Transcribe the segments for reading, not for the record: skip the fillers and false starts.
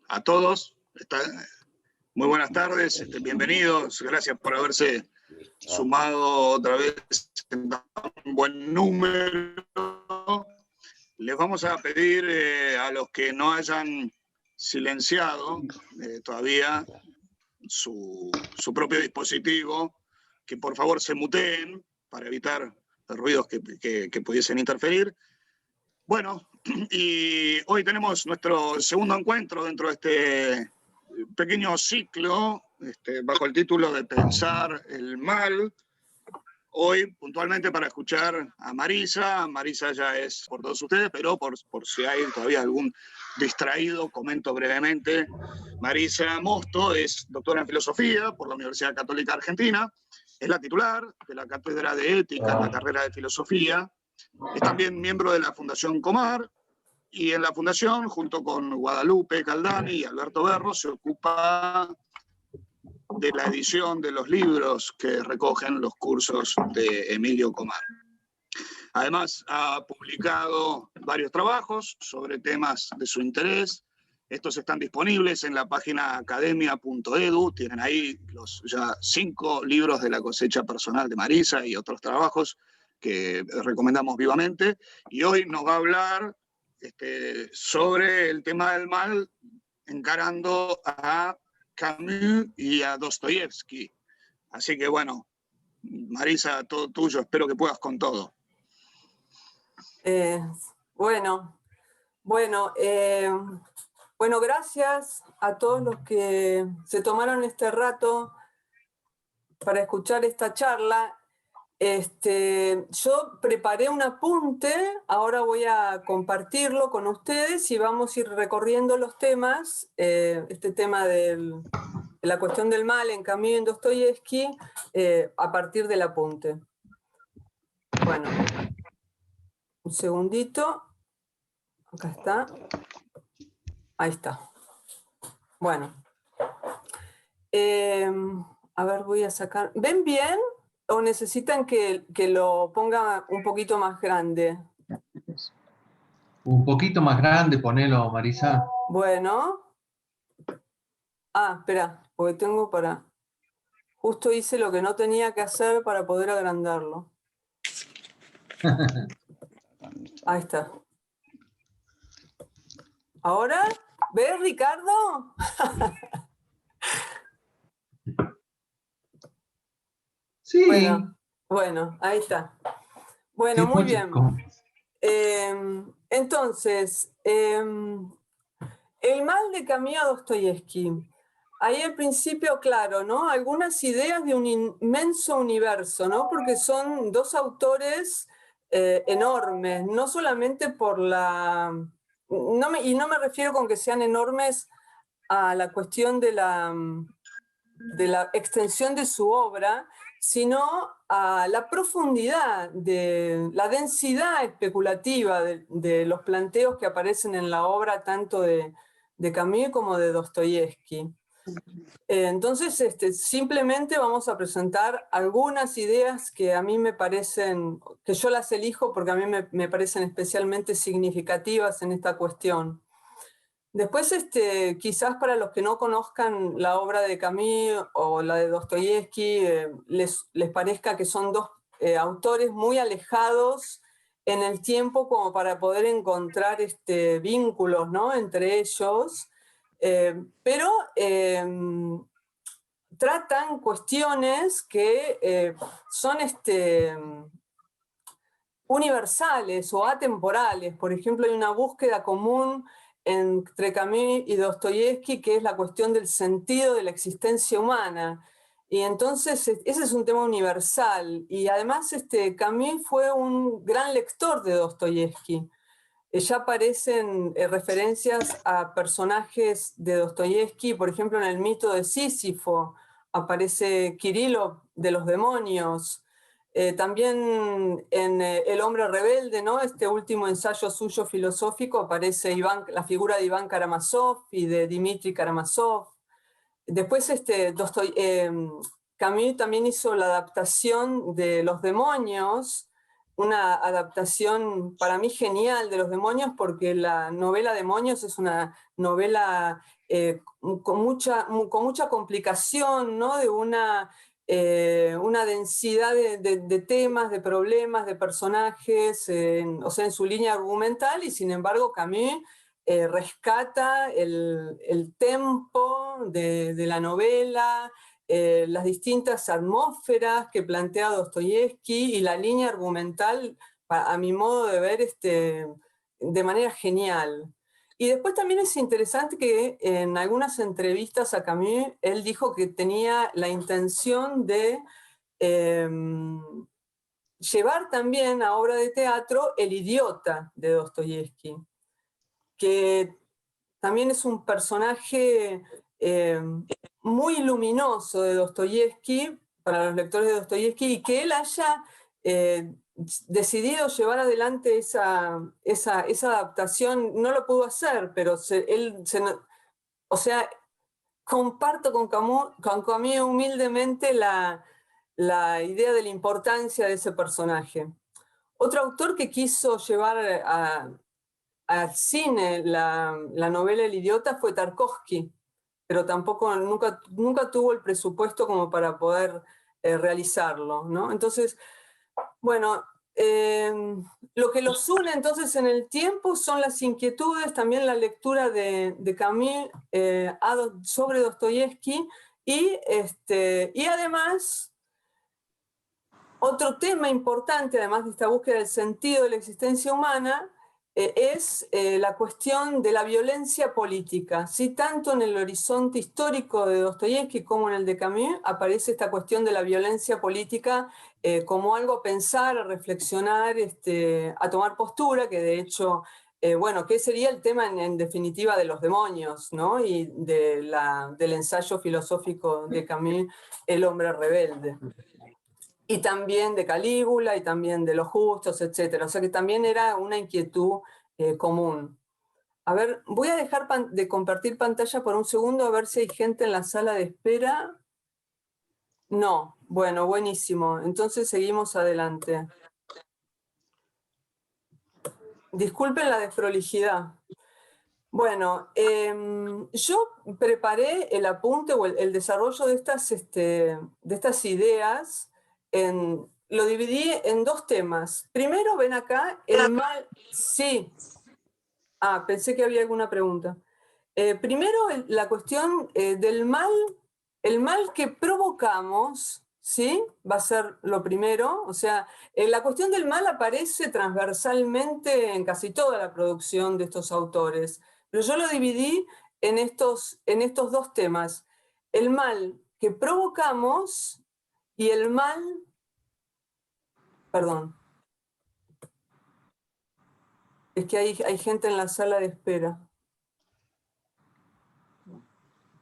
A todos. Muy buenas tardes, bienvenidos, gracias por haberse sumado otra vez en un buen número. Les vamos a pedir a los que no hayan silenciado todavía su propio dispositivo, que por favor se muteen para evitar los ruidos que pudiesen interferir. Bueno, y hoy tenemos nuestro segundo encuentro dentro de este pequeño ciclo, bajo el título de Pensar el Mal. Hoy, puntualmente, para escuchar a Marisa. Marisa ya es por todos ustedes, pero por si hay todavía algún distraído, comento brevemente. Marisa Mosto es doctora en filosofía por la Universidad Católica Argentina. Es la titular de la Cátedra de Ética en la carrera de Filosofía. Es también miembro de la Fundación Comar, y en la Fundación, junto con Guadalupe Caldani y Alberto Berro, se ocupa de la edición de los libros que recogen los cursos de Emilio Comar. Además, ha publicado varios trabajos sobre temas de su interés. Estos están disponibles en la página academia.edu. Tienen ahí los ya 5 libros de la cosecha personal de Marisa y otros trabajos que recomendamos vivamente. Y hoy nos va a hablar sobre el tema del mal, encarando a Camus y a Dostoyevsky. Así que bueno, Marisa, todo tuyo, espero que puedas con todo. Bueno, gracias a todos los que se tomaron este rato para escuchar esta charla. Yo preparé un apunte, ahora voy a compartirlo con ustedes y vamos a ir recorriendo los temas, este tema de la cuestión del mal en Camus y en Dostoyevsky, a partir del apunte. Bueno, un segundito, acá está, ahí está. Bueno, a ver, voy a sacar, ¿ven bien? ¿O necesitan que lo ponga un poquito más grande? Un poquito más grande, ponelo, Marisa. Bueno. Espera, porque tengo para... Justo hice lo que no tenía que hacer para poder agrandarlo. Ahí está. ¿Ahora? ¿Ves, Ricardo? Sí. Bueno, ahí está. Bueno, sí, muy bien. Entonces, el mal de Camus a Dostoyevsky. Ahí al principio, claro, ¿no? Algunas ideas de un inmenso universo, ¿no? Porque son dos autores enormes, no solamente por la... y no me refiero con que sean enormes a la cuestión de la extensión de su obra, sino a la profundidad, de la densidad especulativa de los planteos que aparecen en la obra tanto de Camus como de Dostoyevsky. Entonces, simplemente vamos a presentar algunas ideas que a mí me parecen, que yo las elijo porque a mí me parecen especialmente significativas en esta cuestión. Después, quizás para los que no conozcan la obra de Camus o la de Dostoyevsky, les parezca que son dos autores muy alejados en el tiempo como para poder encontrar vínculos, ¿no?, entre ellos. Pero tratan cuestiones que son universales o atemporales. Por ejemplo, hay una búsqueda común entre Camus y Dostoyevsky, que es la cuestión del sentido de la existencia humana. Y entonces ese es un tema universal. Y además Camus fue un gran lector de Dostoyevsky. Ya aparecen referencias a personajes de Dostoyevsky, por ejemplo, en el mito de Sísifo aparece Kirilo de los demonios. También en El hombre rebelde, ¿no?, este último ensayo suyo filosófico, aparece la figura de Iván Karamazov y de Dmitri Karamazov. Después Camus también hizo la adaptación de Los demonios una adaptación para mí genial de Los Demonios, porque la novela Demonios es una novela con mucha complicación, ¿no? De una densidad de temas, de problemas, de personajes, o sea, en su línea argumental, y sin embargo Camus rescata el tempo de la novela, las distintas atmósferas que plantea Dostoyevsky y la línea argumental, a mi modo de ver, de manera genial. Y después también es interesante que en algunas entrevistas a Camus, él dijo que tenía la intención de llevar también a obra de teatro El Idiota de Dostoyevsky, que también es un personaje muy luminoso de Dostoyevsky, para los lectores de Dostoyevsky, y que él haya decidido llevar adelante esa adaptación. No lo pudo hacer, pero o sea, comparto con Camus humildemente la idea de la importancia de ese personaje. Otro autor que quiso llevar al cine la novela El Idiota fue Tarkovsky, pero tampoco nunca tuvo el presupuesto como para poder realizarlo, ¿no? Entonces, bueno, lo que los une entonces en el tiempo son las inquietudes, también la lectura de Camus sobre Dostoyevsky, y además otro tema importante, además de esta búsqueda del sentido de la existencia humana, es la cuestión de la violencia política. ¿Sí? Tanto en el horizonte histórico de Dostoyevsky como en el de Camus aparece esta cuestión de la violencia política como algo a pensar, a reflexionar, a tomar postura, que de hecho, bueno, que sería el tema en definitiva de Los Demonios, ¿no? Y del ensayo filosófico de Camus, El hombre rebelde. Y también de Calígula, y también de Los Justos, etc. O sea que también era una inquietud común. A ver, voy a dejar de compartir pantalla por un segundo, a ver si hay gente en la sala de espera. No, bueno, buenísimo. Entonces seguimos adelante. Disculpen la desprolijidad. Bueno, yo preparé el apunte o el desarrollo de estas ideas. Lo dividí en dos temas. Primero, ven acá, el mal. Sí. Ah, pensé que había alguna pregunta. Primero, la cuestión del mal, el mal que provocamos, ¿sí? Va a ser lo primero. O sea, la cuestión del mal aparece transversalmente en casi toda la producción de estos autores. Pero yo lo dividí en estos dos temas. El mal que provocamos y el mal. Perdón. Es que hay gente en la sala de espera.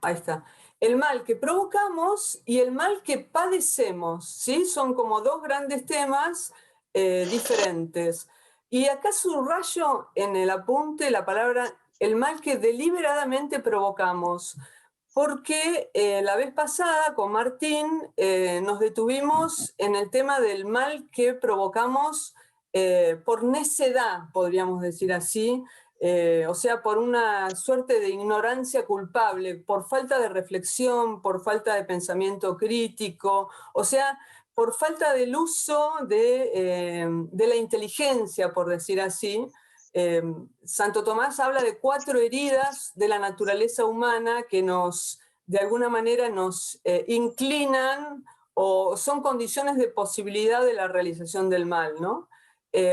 Ahí está. El mal que provocamos y el mal que padecemos, ¿sí? Son como dos grandes temas diferentes. Y acá subrayo en el apunte la palabra el mal que deliberadamente provocamos, porque la vez pasada con Martín nos detuvimos en el tema del mal que provocamos por necedad, podríamos decir así, o sea, por una suerte de ignorancia culpable, por falta de reflexión, por falta de pensamiento crítico, o sea, por falta del uso de la inteligencia, por decir así. Santo Tomás habla de 4 heridas de la naturaleza humana que de alguna manera nos inclinan o son condiciones de posibilidad de la realización del mal, ¿no?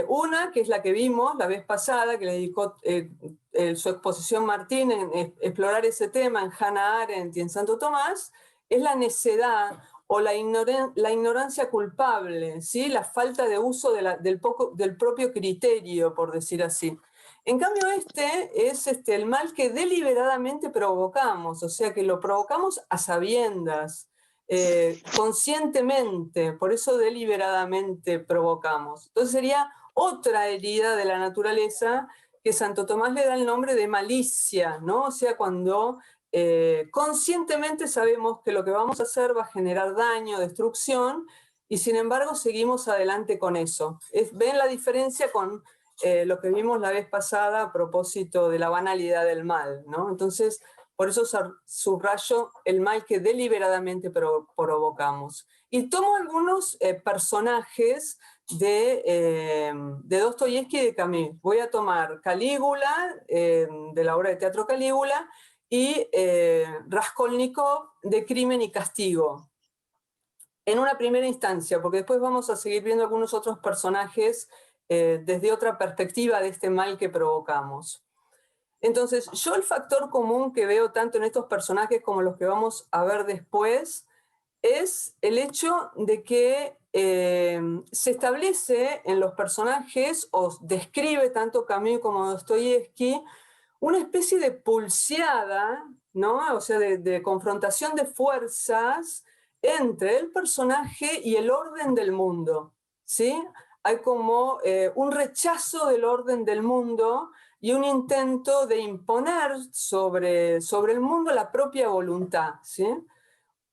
Una, que es la que vimos la vez pasada, que le dedicó su exposición Martín en explorar ese tema en Hannah Arendt y en Santo Tomás, es la necedad o la ignorancia culpable, ¿sí? La falta de uso del propio criterio, por decir así. En cambio, es el mal que deliberadamente provocamos, o sea, que lo provocamos a sabiendas, conscientemente, por eso deliberadamente provocamos. Entonces sería otra herida de la naturaleza que Santo Tomás le da el nombre de malicia, ¿no? O sea, cuando conscientemente sabemos que lo que vamos a hacer va a generar daño, destrucción, y sin embargo seguimos adelante con eso. ¿Ven la diferencia con lo que vimos la vez pasada a propósito de la banalidad del mal, ¿no? Entonces, por eso subrayo el mal que deliberadamente provocamos. Y tomo algunos personajes de Dostoyevsky y de Camus. Voy a tomar Calígula, de la obra de teatro Calígula, y Raskolnikov, de Crimen y Castigo. En una primera instancia, porque después vamos a seguir viendo algunos otros personajes desde otra perspectiva de este mal que provocamos. Entonces, yo el factor común que veo tanto en estos personajes como los que vamos a ver después es el hecho de que se establece en los personajes, o describe tanto Camus como Dostoyevsky, una especie de pulseada, ¿no? O sea, de confrontación de fuerzas entre el personaje y el orden del mundo, ¿sí? Hay como un rechazo del orden del mundo y un intento de imponer sobre el mundo la propia voluntad, ¿sí?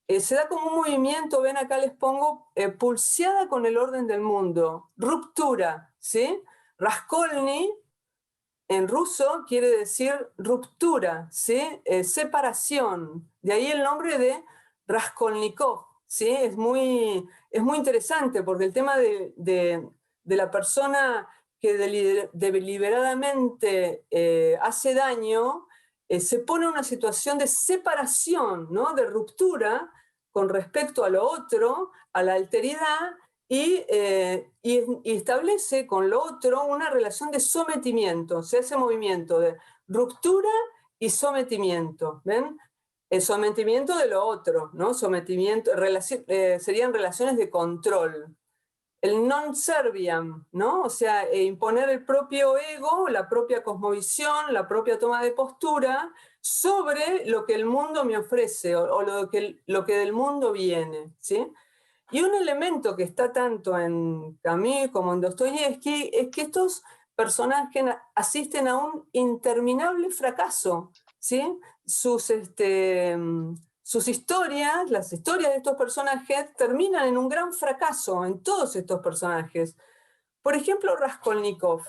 Se da como un movimiento, ven acá les pongo, pulseada con el orden del mundo, ruptura, ¿sí? Raskolny, en ruso, quiere decir ruptura, ¿sí? Separación, de ahí el nombre de Raskolnikov, ¿sí? Es muy interesante porque el tema de la persona que deliberadamente hace daño, se pone en una situación de separación, ¿no? De ruptura con respecto a lo otro, a la alteridad, y establece con lo otro una relación de sometimiento. Se hace movimiento de ruptura y sometimiento, ¿ven? El sometimiento de lo otro, ¿no? Sometimiento, serían relaciones de control. El non serviam, ¿no? O sea, imponer el propio ego, la propia cosmovisión, la propia toma de postura sobre lo que el mundo me ofrece o lo que del mundo viene, ¿sí? Y un elemento que está tanto en Camus como en Dostoyevsky es que estos personajes asisten a un interminable fracaso, ¿sí? Sus historias, las historias de estos personajes, terminan en un gran fracaso en todos estos personajes. Por ejemplo, Raskolnikov.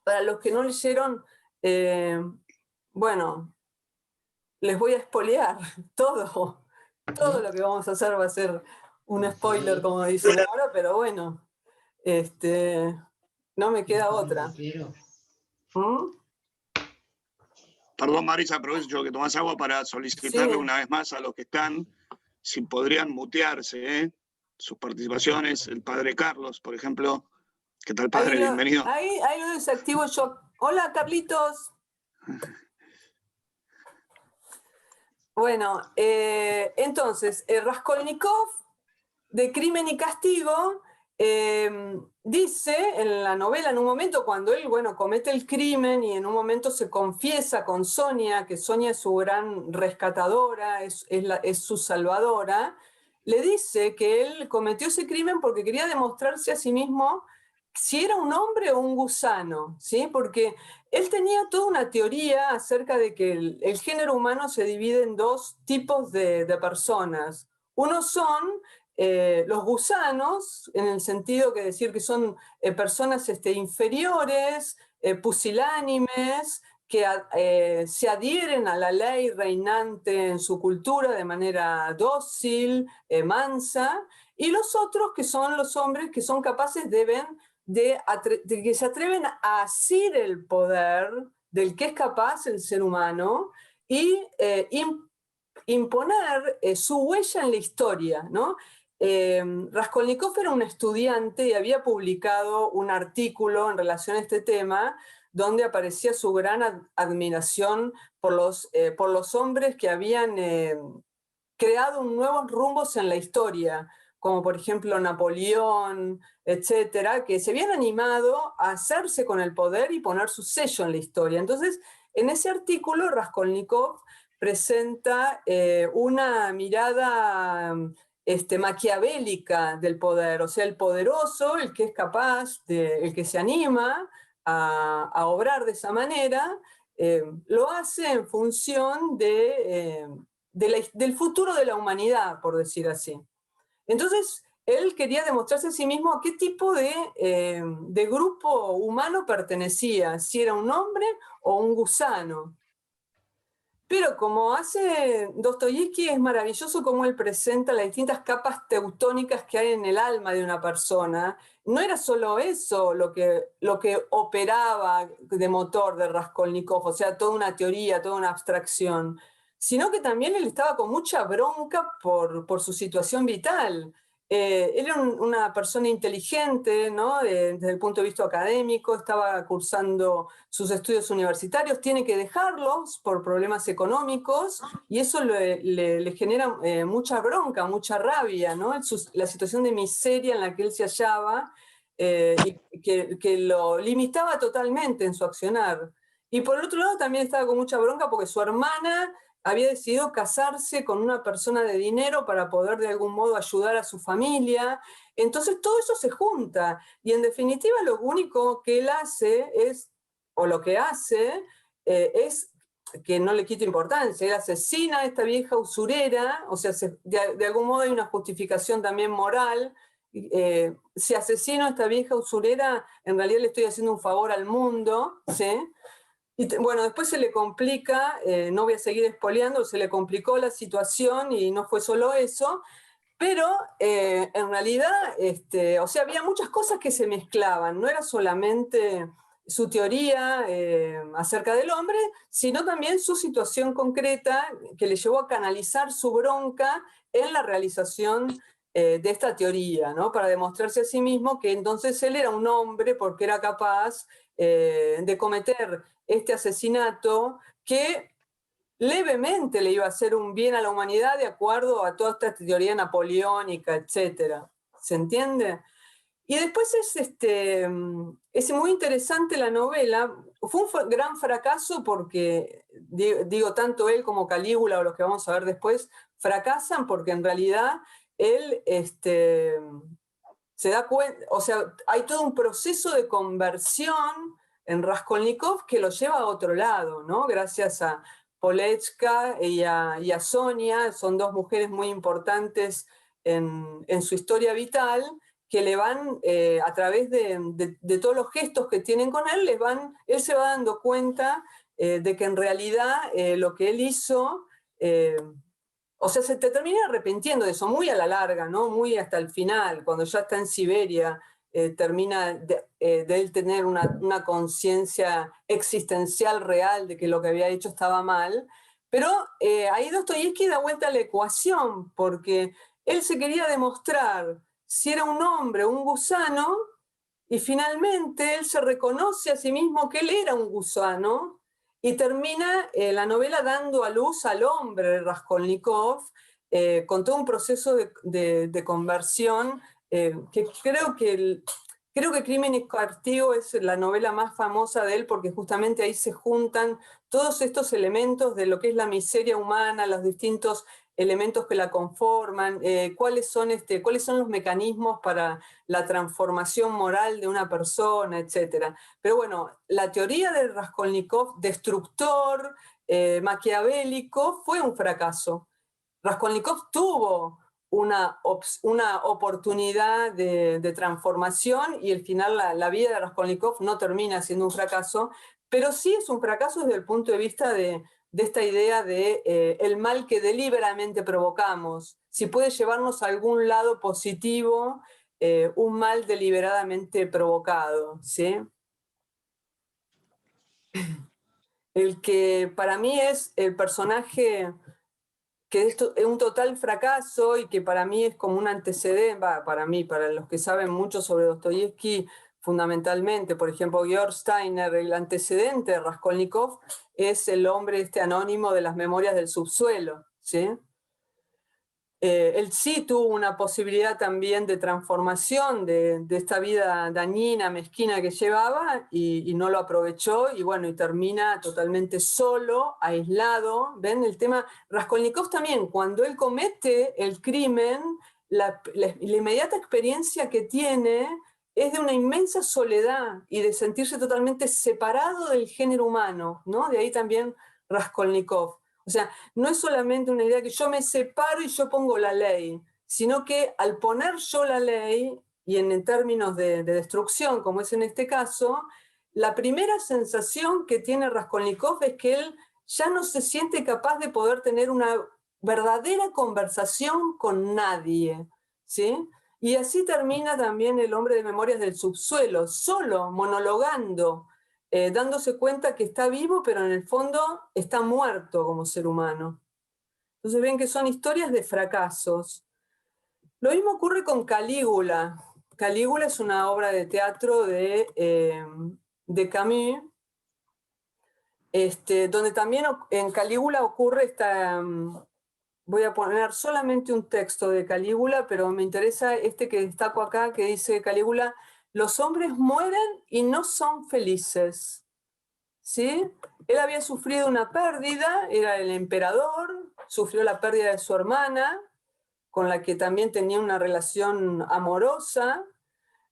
Para los que no leyeron, bueno, les voy a spoilear todo lo que vamos a hacer va a ser un spoiler, como dicen ahora, pero bueno, no me queda otra. ¿Mm? Perdón, Marisa, aprovecho que tomás agua para solicitarle Sí. una vez más a los que están si podrían mutearse sus participaciones. El padre Carlos, por ejemplo. ¿Qué tal, padre? Bienvenido. Ahí lo desactivo yo. Hola, Carlitos. Bueno, entonces, Raskolnikov, de Crimen y Castigo, dice en la novela, en un momento, cuando él, bueno, comete el crimen y en un momento se confiesa con Sonia, que Sonia es su gran rescatadora, es su salvadora, le dice que él cometió ese crimen porque quería demostrarse a sí mismo si era un hombre o un gusano, ¿sí? Porque él tenía toda una teoría acerca de que el género humano se divide en dos tipos de personas. Unos son los gusanos, en el sentido que decir que son personas inferiores, pusilánimes, que se adhieren a la ley reinante en su cultura de manera dócil, mansa, y los otros que son los hombres que son capaces de que se atreven a asir el poder del que es capaz el ser humano y imponer su huella en la historia, ¿no? Raskolnikov era un estudiante y había publicado un artículo en relación a este tema donde aparecía su gran admiración por los hombres que habían creado nuevos rumbos en la historia, como por ejemplo Napoleón, etcétera, que se habían animado a hacerse con el poder y poner su sello en la historia. Entonces, en ese artículo, Raskolnikov presenta una mirada maquiavélica del poder, o sea, el poderoso, el que es capaz, el que se anima a obrar de esa manera, lo hace en función del futuro de la humanidad, por decir así. Entonces, él quería demostrarse a sí mismo a qué tipo de grupo humano pertenecía, si era un hombre o un gusano. Pero como hace Dostoyevsky, es maravilloso cómo él presenta las distintas capas teutónicas que hay en el alma de una persona. No era solo eso lo que operaba de motor de Raskolnikov, o sea, toda una teoría, toda una abstracción, sino que también él estaba con mucha bronca por su situación vital. Él era una persona inteligente, ¿no? Desde el punto de vista académico, estaba cursando sus estudios universitarios, tiene que dejarlos por problemas económicos y eso le genera mucha bronca, mucha rabia, ¿no? La situación de miseria en la que él se hallaba y que lo limitaba totalmente en su accionar. Y por otro lado también estaba con mucha bronca porque su hermana había decidido casarse con una persona de dinero para poder de algún modo ayudar a su familia. Entonces todo eso se junta y en definitiva lo único que él hace es, o lo que hace, es que no le quita importancia, él asesina a esta vieja usurera, o sea, de algún modo hay una justificación también moral. Si asesino a esta vieja usurera, en realidad le estoy haciendo un favor al mundo, ¿sí? Y bueno, después se le complica, no voy a seguir espoleando, se le complicó la situación y no fue solo eso, pero en realidad, o sea, había muchas cosas que se mezclaban, no era solamente su teoría acerca del hombre, sino también su situación concreta que le llevó a canalizar su bronca en la realización de esta teoría, ¿no? Para demostrarse a sí mismo que entonces él era un hombre porque era capaz de cometer este asesinato que levemente le iba a hacer un bien a la humanidad de acuerdo a toda esta teoría napoleónica, etc. ¿Se entiende? Y después es muy interesante la novela. Fue un gran fracaso porque, digo, tanto él como Calígula o los que vamos a ver después, fracasan porque en realidad él se da cuenta, o sea, hay todo un proceso de conversión en Raskolnikov que lo lleva a otro lado, ¿no? Gracias a Polechka y a Sonia, son dos mujeres muy importantes en su historia vital, que le van, a través de todos los gestos que tienen con él, él se va dando cuenta de que en realidad lo que él hizo, o sea, se te termina arrepintiendo de eso, muy a la larga, ¿no? Muy hasta el final, cuando ya está en Siberia, termina de él tener una conciencia existencial real de que lo que había hecho estaba mal. Pero ahí Dostoyevsky da vuelta a la ecuación, porque él se quería demostrar si era un hombre o un gusano, y finalmente él se reconoce a sí mismo que él era un gusano, y termina la novela dando a luz al hombre Raskolnikov, con todo un proceso de conversión que creo que Crimen y Castigo es la novela más famosa de él porque justamente ahí se juntan todos estos elementos de lo que es la miseria humana, los distintos elementos que la conforman, cuáles son los mecanismos para la transformación moral de una persona, etc. Pero bueno, la teoría de Raskolnikov, destructor, maquiavélico, fue un fracaso. Raskolnikov tuvo una oportunidad de transformación y al final la vida de Raskolnikov no termina siendo un fracaso, pero sí es un fracaso desde el punto de vista de esta idea de el mal que deliberadamente provocamos, si puede llevarnos a algún lado positivo, un mal deliberadamente provocado, ¿sí? El que para mí es el personaje que esto es un total fracaso y que para mí es como un antecedente, para mí, para los que saben mucho sobre Dostoyevsky, fundamentalmente, por ejemplo, Georg Steiner, el antecedente de Raskolnikov es el hombre anónimo de las memorias del subsuelo, ¿sí? Él sí tuvo una posibilidad también de transformación de esta vida dañina, mezquina que llevaba y no lo aprovechó y bueno, y termina totalmente solo, aislado. ¿Ven? El tema, Raskolnikov también, cuando él comete el crimen, la inmediata experiencia que tiene es de una inmensa soledad y de sentirse totalmente separado del género humano, ¿no? De ahí también Raskolnikov. O sea, no es solamente una idea que yo me separo y yo pongo la ley, sino que al poner yo la ley, y en términos de destrucción, como es en este caso, la primera sensación que tiene Raskolnikov es que él ya no se siente capaz de poder tener una verdadera conversación con nadie, ¿sí? Y así termina también El hombre de Memorias del subsuelo, solo, monologando, dándose cuenta que está vivo, pero en el fondo está muerto como ser humano. Entonces ven que son historias de fracasos. Lo mismo ocurre con Calígula. Calígula es una obra de teatro de Camus, donde también en Calígula ocurre esta... Voy a poner solamente un texto de Calígula, pero me interesa este que destaco acá, que dice Calígula: los hombres mueren y no son felices. ¿Sí? Él había sufrido una pérdida, era el emperador, sufrió la pérdida de su hermana, con la que también tenía una relación amorosa,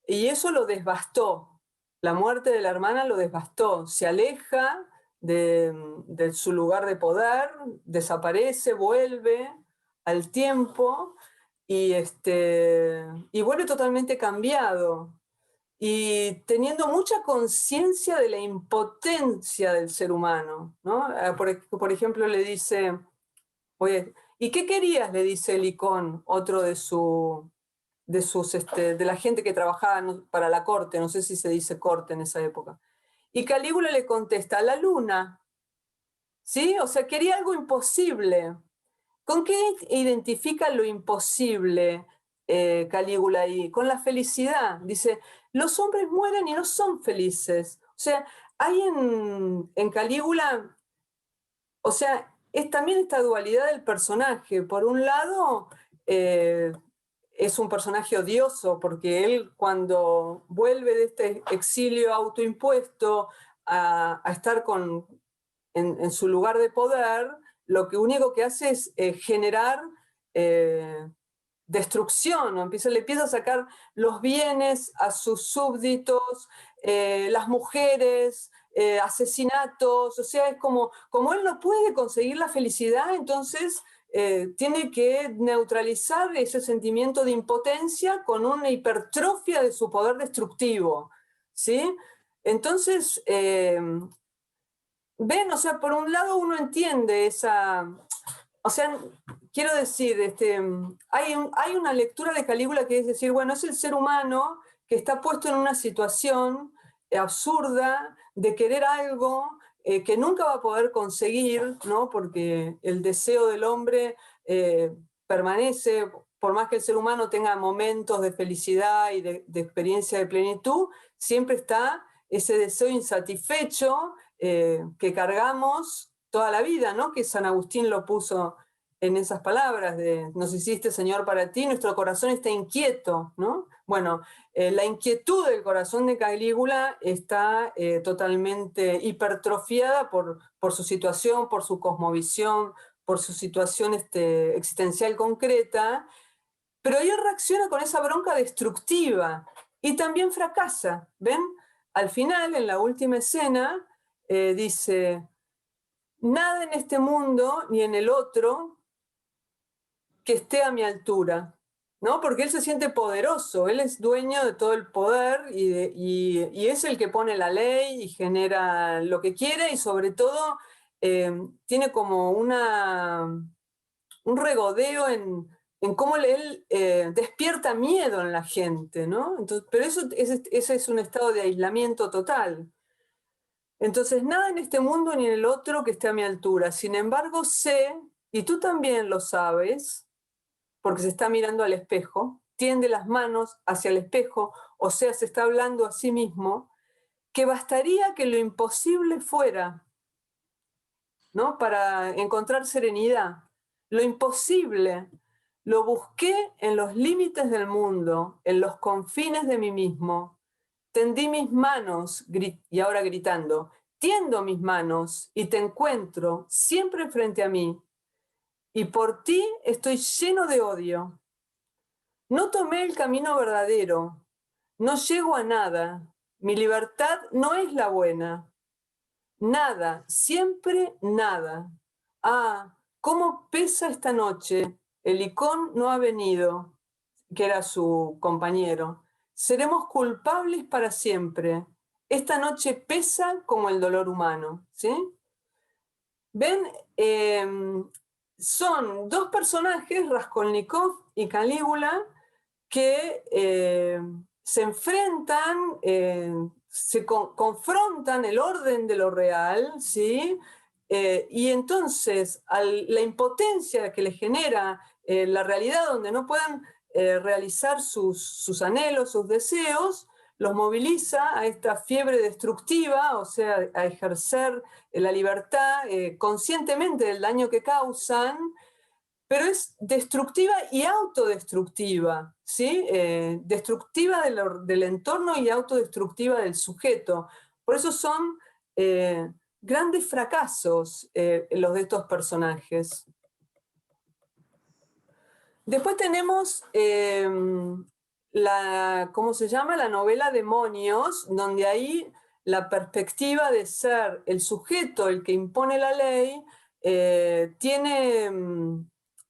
y eso lo devastó. La muerte de la hermana lo devastó. Se aleja de su lugar de poder, desaparece, vuelve al tiempo y vuelve totalmente cambiado y teniendo mucha conciencia de la impotencia del ser humano, ¿no? Por ejemplo, le dice, oye, ¿y qué querías? Le dice Helicón, otro de la gente que trabajaba para la corte, no sé si se dice corte en esa época. Y Calígula le contesta: la luna, ¿sí? O sea, quería algo imposible. ¿Con qué identifica lo imposible Calígula ahí? Con la felicidad. Dice, los hombres mueren y no son felices. O sea, hay en Calígula, o sea, es también esta dualidad del personaje. Por un lado, es un personaje odioso, porque él cuando vuelve de este exilio autoimpuesto a estar en su lugar de poder, lo que único que hace es generar destrucción, ¿no? Le empieza a sacar los bienes a sus súbditos, las mujeres, asesinatos, o sea, es como él no puede conseguir la felicidad, entonces tiene que neutralizar ese sentimiento de impotencia con una hipertrofia de su poder destructivo, ¿sí? Entonces, ven, o sea, por un lado uno entiende esa, o sea, quiero decir, hay una lectura de Calígula que es decir, bueno, es el ser humano que está puesto en una situación absurda de querer algo que nunca va a poder conseguir, ¿no? Porque el deseo del hombre permanece, por más que el ser humano tenga momentos de felicidad y de experiencia de plenitud, siempre está ese deseo insatisfecho que cargamos toda la vida, ¿no? Que San Agustín lo puso en esas palabras de nos hiciste Señor para ti, nuestro corazón está inquieto, ¿no? Bueno, la inquietud del corazón de Calígula está totalmente hipertrofiada por su situación, por su cosmovisión, por su situación existencial concreta, pero él reacciona con esa bronca destructiva y también fracasa, ¿ven? Al final, en la última escena, dice, nada en este mundo ni en el otro que esté a mi altura, ¿no? Porque él se siente poderoso, él es dueño de todo el poder y es el que pone la ley y genera lo que quiere y sobre todo tiene como un regodeo en cómo él despierta miedo en la gente, ¿no? Entonces, pero ese es un estado de aislamiento total. Entonces, nada en este mundo ni en el otro que esté a mi altura. Sin embargo, sé, y tú también lo sabes, porque se está mirando al espejo, tiende las manos hacia el espejo, o sea, se está hablando a sí mismo, que bastaría que lo imposible fuera, ¿no? Para encontrar serenidad. Lo imposible lo busqué en los límites del mundo, en los confines de mí mismo. Tendí mis manos, y ahora gritando, tiendo mis manos y te encuentro siempre frente a mí. Y por ti estoy lleno de odio. No tomé el camino verdadero, no llego a nada, mi libertad no es la buena. Nada, siempre nada. Ah, cómo pesa esta noche, El licón no ha venido, que era su compañero. Seremos culpables para siempre. Esta noche pesa como el dolor humano, ¿sí? ¿Ven? Son dos personajes, Raskolnikov y Calígula, que se enfrentan, confrontan el orden de lo real, ¿sí? Y entonces la impotencia que les genera la realidad donde no pueden realizar sus anhelos, sus deseos, los moviliza a esta fiebre destructiva, o sea, a ejercer la libertad conscientemente del daño que causan, pero es destructiva y autodestructiva, ¿sí? Destructiva del entorno y autodestructiva del sujeto. Por eso son grandes fracasos los de estos personajes. Después tenemos ¿cómo se llama? La novela Demonios, donde ahí la perspectiva de ser el sujeto el que impone la ley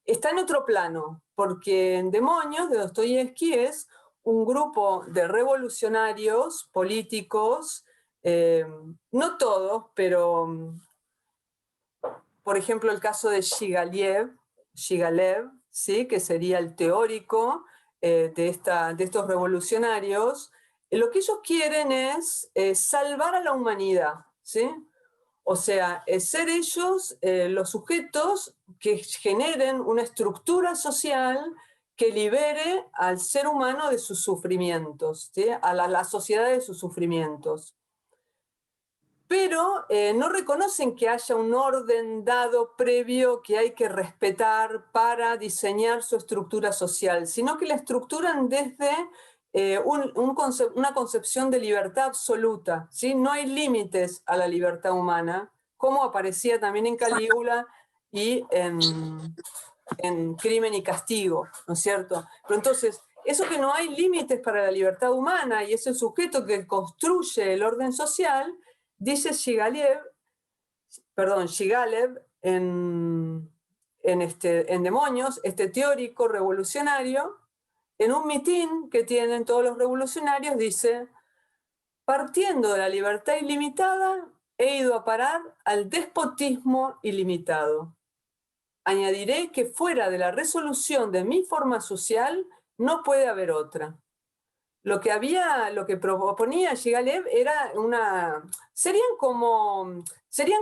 está en otro plano, porque en Demonios de Dostoyevsky es un grupo de revolucionarios políticos, no todos, pero por ejemplo el caso de Shigalev, ¿sí? Que sería el teórico de estos revolucionarios. Lo que ellos quieren es salvar a la humanidad, ¿sí? O sea, ser ellos los sujetos que generen una estructura social que libere al ser humano de sus sufrimientos, ¿sí? A la sociedad de sus sufrimientos. Pero no reconocen que haya un orden dado previo que hay que respetar para diseñar su estructura social, sino que la estructuran desde una concepción de libertad absoluta, ¿sí? No hay límites a la libertad humana, como aparecía también en Calígula y en Crimen y Castigo, ¿no es cierto? Pero entonces, eso que no hay límites para la libertad humana y ese sujeto que construye el orden social, dice Shigalev en Demonios, este teórico revolucionario, en un mitin que tienen todos los revolucionarios, dice: partiendo de la libertad ilimitada, he ido a parar al despotismo ilimitado. Añadiré que fuera de la resolución de mi forma social no puede haber otra. Lo que proponía Shigalev era serían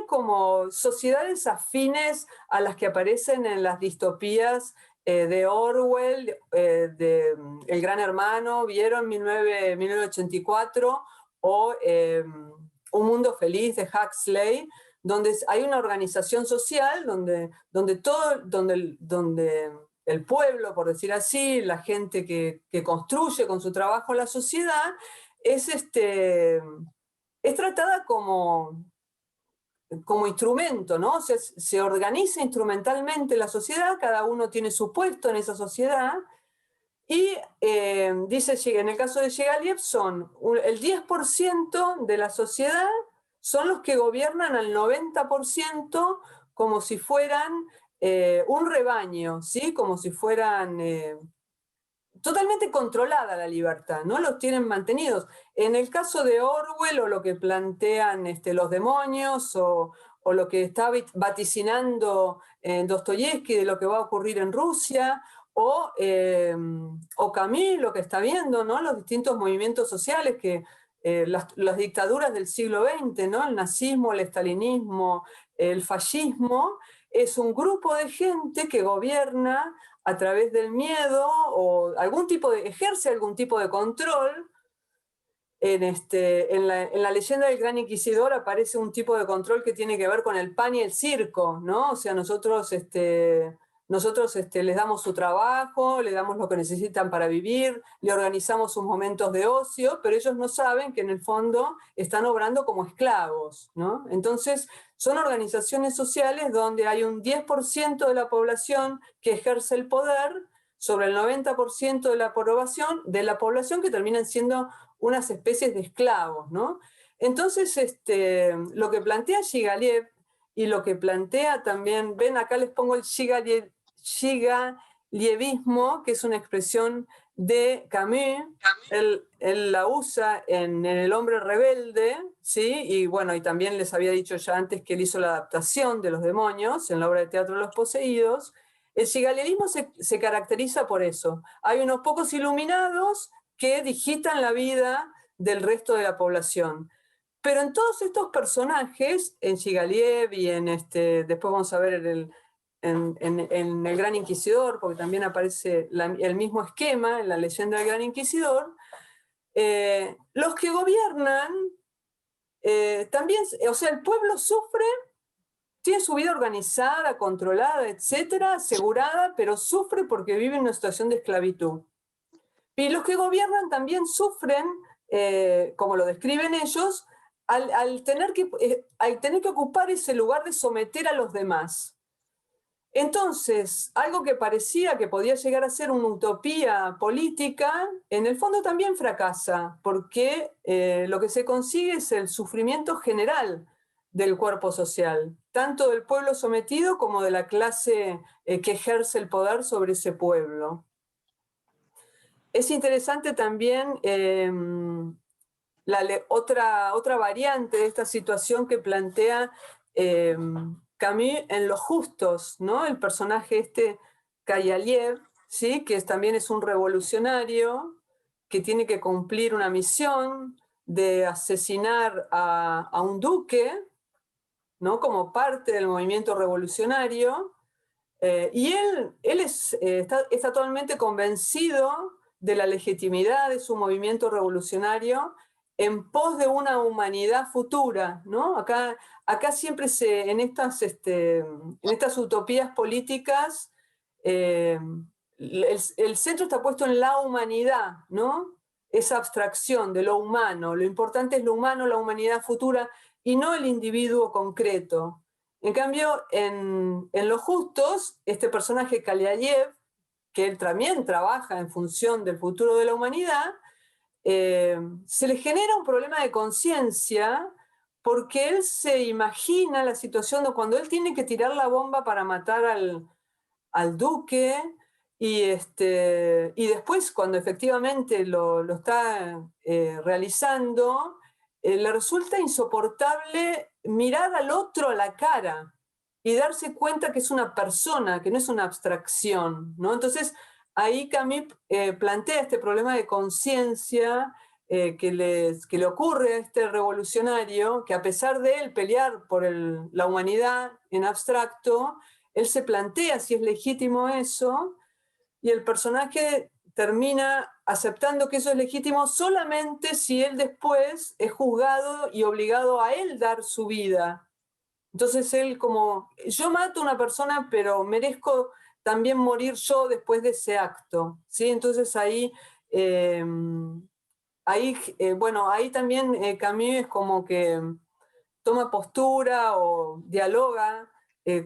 como sociedades afines a las que aparecen en las distopías de Orwell, de El Gran Hermano, ¿vieron? 1984, o Un Mundo Feliz de Huxley, donde hay una organización social donde el pueblo, por decir así, la gente que construye con su trabajo la sociedad, es tratada como instrumento, ¿no? O sea, se organiza instrumentalmente la sociedad, cada uno tiene su puesto en esa sociedad, y dice, en el caso de Shigalev, el 10% de la sociedad son los que gobiernan al 90% como si fueran un rebaño, ¿sí? Como si fueran totalmente controlada la libertad, ¿no? Los tienen mantenidos. En el caso de Orwell, o lo que plantean los demonios, o lo que está vaticinando Dostoyevsky de lo que va a ocurrir en Rusia, o Camus, lo que está viendo, ¿no? Los distintos movimientos sociales que las dictaduras del siglo XX, ¿no? El nazismo, el estalinismo, el fascismo, es un grupo de gente que gobierna a través del miedo o ejerce algún tipo de control. En la leyenda del Gran Inquisidor aparece un tipo de control que tiene que ver con el pan y el circo, ¿no? O sea, nosotros les damos su trabajo, le damos lo que necesitan para vivir, le organizamos sus momentos de ocio, pero ellos no saben que en el fondo están obrando como esclavos, ¿no? Entonces, son organizaciones sociales donde hay un 10% de la población que ejerce el poder sobre el 90% de la población que terminan siendo unas especies de esclavos, ¿no? Entonces, lo que plantea Shigalev y lo que plantea también, ven, acá les pongo el Shigaleviano, lievismo, que es una expresión de Camus. Él la usa en El hombre rebelde, ¿sí? Y bueno, y también les había dicho ya antes que él hizo la adaptación de Los demonios en la obra de teatro Los poseídos. El gigalierismo se caracteriza por eso. Hay unos pocos iluminados que digitan la vida del resto de la población. Pero en todos estos personajes, en Gigaliev y después vamos a ver en el Gran Inquisidor, porque también aparece el mismo esquema en la leyenda del Gran Inquisidor, los que gobiernan también, o sea, el pueblo sufre, tiene su vida organizada, controlada, etcétera, asegurada, pero sufre porque vive en una situación de esclavitud. Y los que gobiernan también sufren, como lo describen ellos, al tener que ocupar ese lugar de someter a los demás. Entonces, algo que parecía que podía llegar a ser una utopía política, en el fondo también fracasa, porque lo que se consigue es el sufrimiento general del cuerpo social, tanto del pueblo sometido como de la clase que ejerce el poder sobre ese pueblo. Es interesante también otra variante de esta situación que plantea Camus en Los Justos, ¿no? El personaje Kayaliev, ¿sí? Que también es un revolucionario que tiene que cumplir una misión de asesinar a un duque, ¿no? Como parte del movimiento revolucionario, y él está totalmente convencido de la legitimidad de su movimiento revolucionario en pos de una humanidad futura, ¿no? Acá siempre en estas utopías políticas, el centro está puesto en la humanidad, ¿no? Esa abstracción de lo humano, lo importante es lo humano, la humanidad futura, y no el individuo concreto. En cambio, en Los Justos, este personaje Kaliayev, que él también trabaja en función del futuro de la humanidad, se le genera un problema de conciencia porque él se imagina la situación de cuando él tiene que tirar la bomba para matar al duque y después cuando efectivamente lo está realizando, le resulta insoportable mirar al otro a la cara y darse cuenta que es una persona, que no es una abstracción, ¿no? Entonces, ahí Camus plantea este problema de conciencia que le ocurre a este revolucionario, que a pesar de él pelear por la humanidad en abstracto, él se plantea si es legítimo eso, y el personaje termina aceptando que eso es legítimo solamente si él después es juzgado y obligado a él dar su vida. Entonces él como, yo mato a una persona, pero merezco también morir yo después de ese acto, ¿sí? Entonces ahí ahí también Camus es como que toma postura o dialoga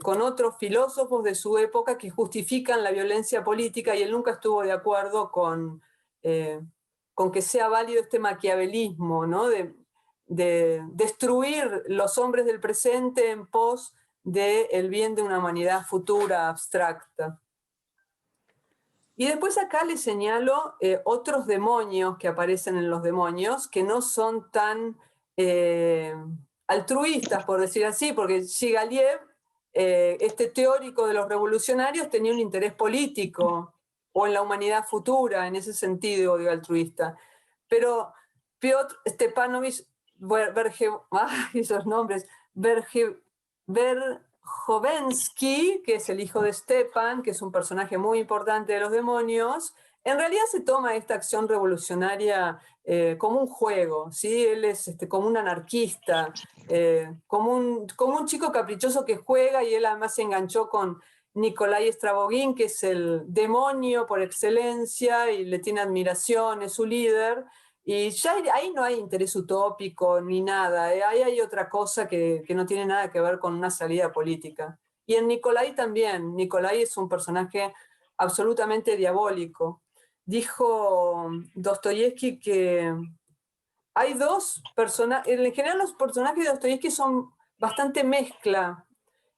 con otros filósofos de su época que justifican la violencia política, y él nunca estuvo de acuerdo con que sea válido este maquiavelismo, ¿no? De destruir los hombres del presente en pos del bien de una humanidad futura, abstracta. Y después acá les señalo otros demonios que aparecen en Los demonios, que no son tan altruistas, por decir así, porque Gigaliev, este teórico de los revolucionarios, tenía un interés político o en la humanidad futura, en ese sentido de altruista. Pero Piotr Stepanovich esos nombres, Verjovensky, que es el hijo de Stepan, que es un personaje muy importante de Los demonios, en realidad se toma esta acción revolucionaria como un juego, ¿sí? Él es como un anarquista, como un chico caprichoso que juega, y él además se enganchó con Nikolai Stravogin, que es el demonio por excelencia, y le tiene admiración, es su líder. Y ya ahí no hay interés utópico ni nada, ahí hay otra cosa que no tiene nada que ver con una salida política. Y en Nikolai también, Nikolai es un personaje absolutamente diabólico. Dijo Dostoyevsky que hay dos personajes, en general los personajes de Dostoyevsky son bastante mezcla.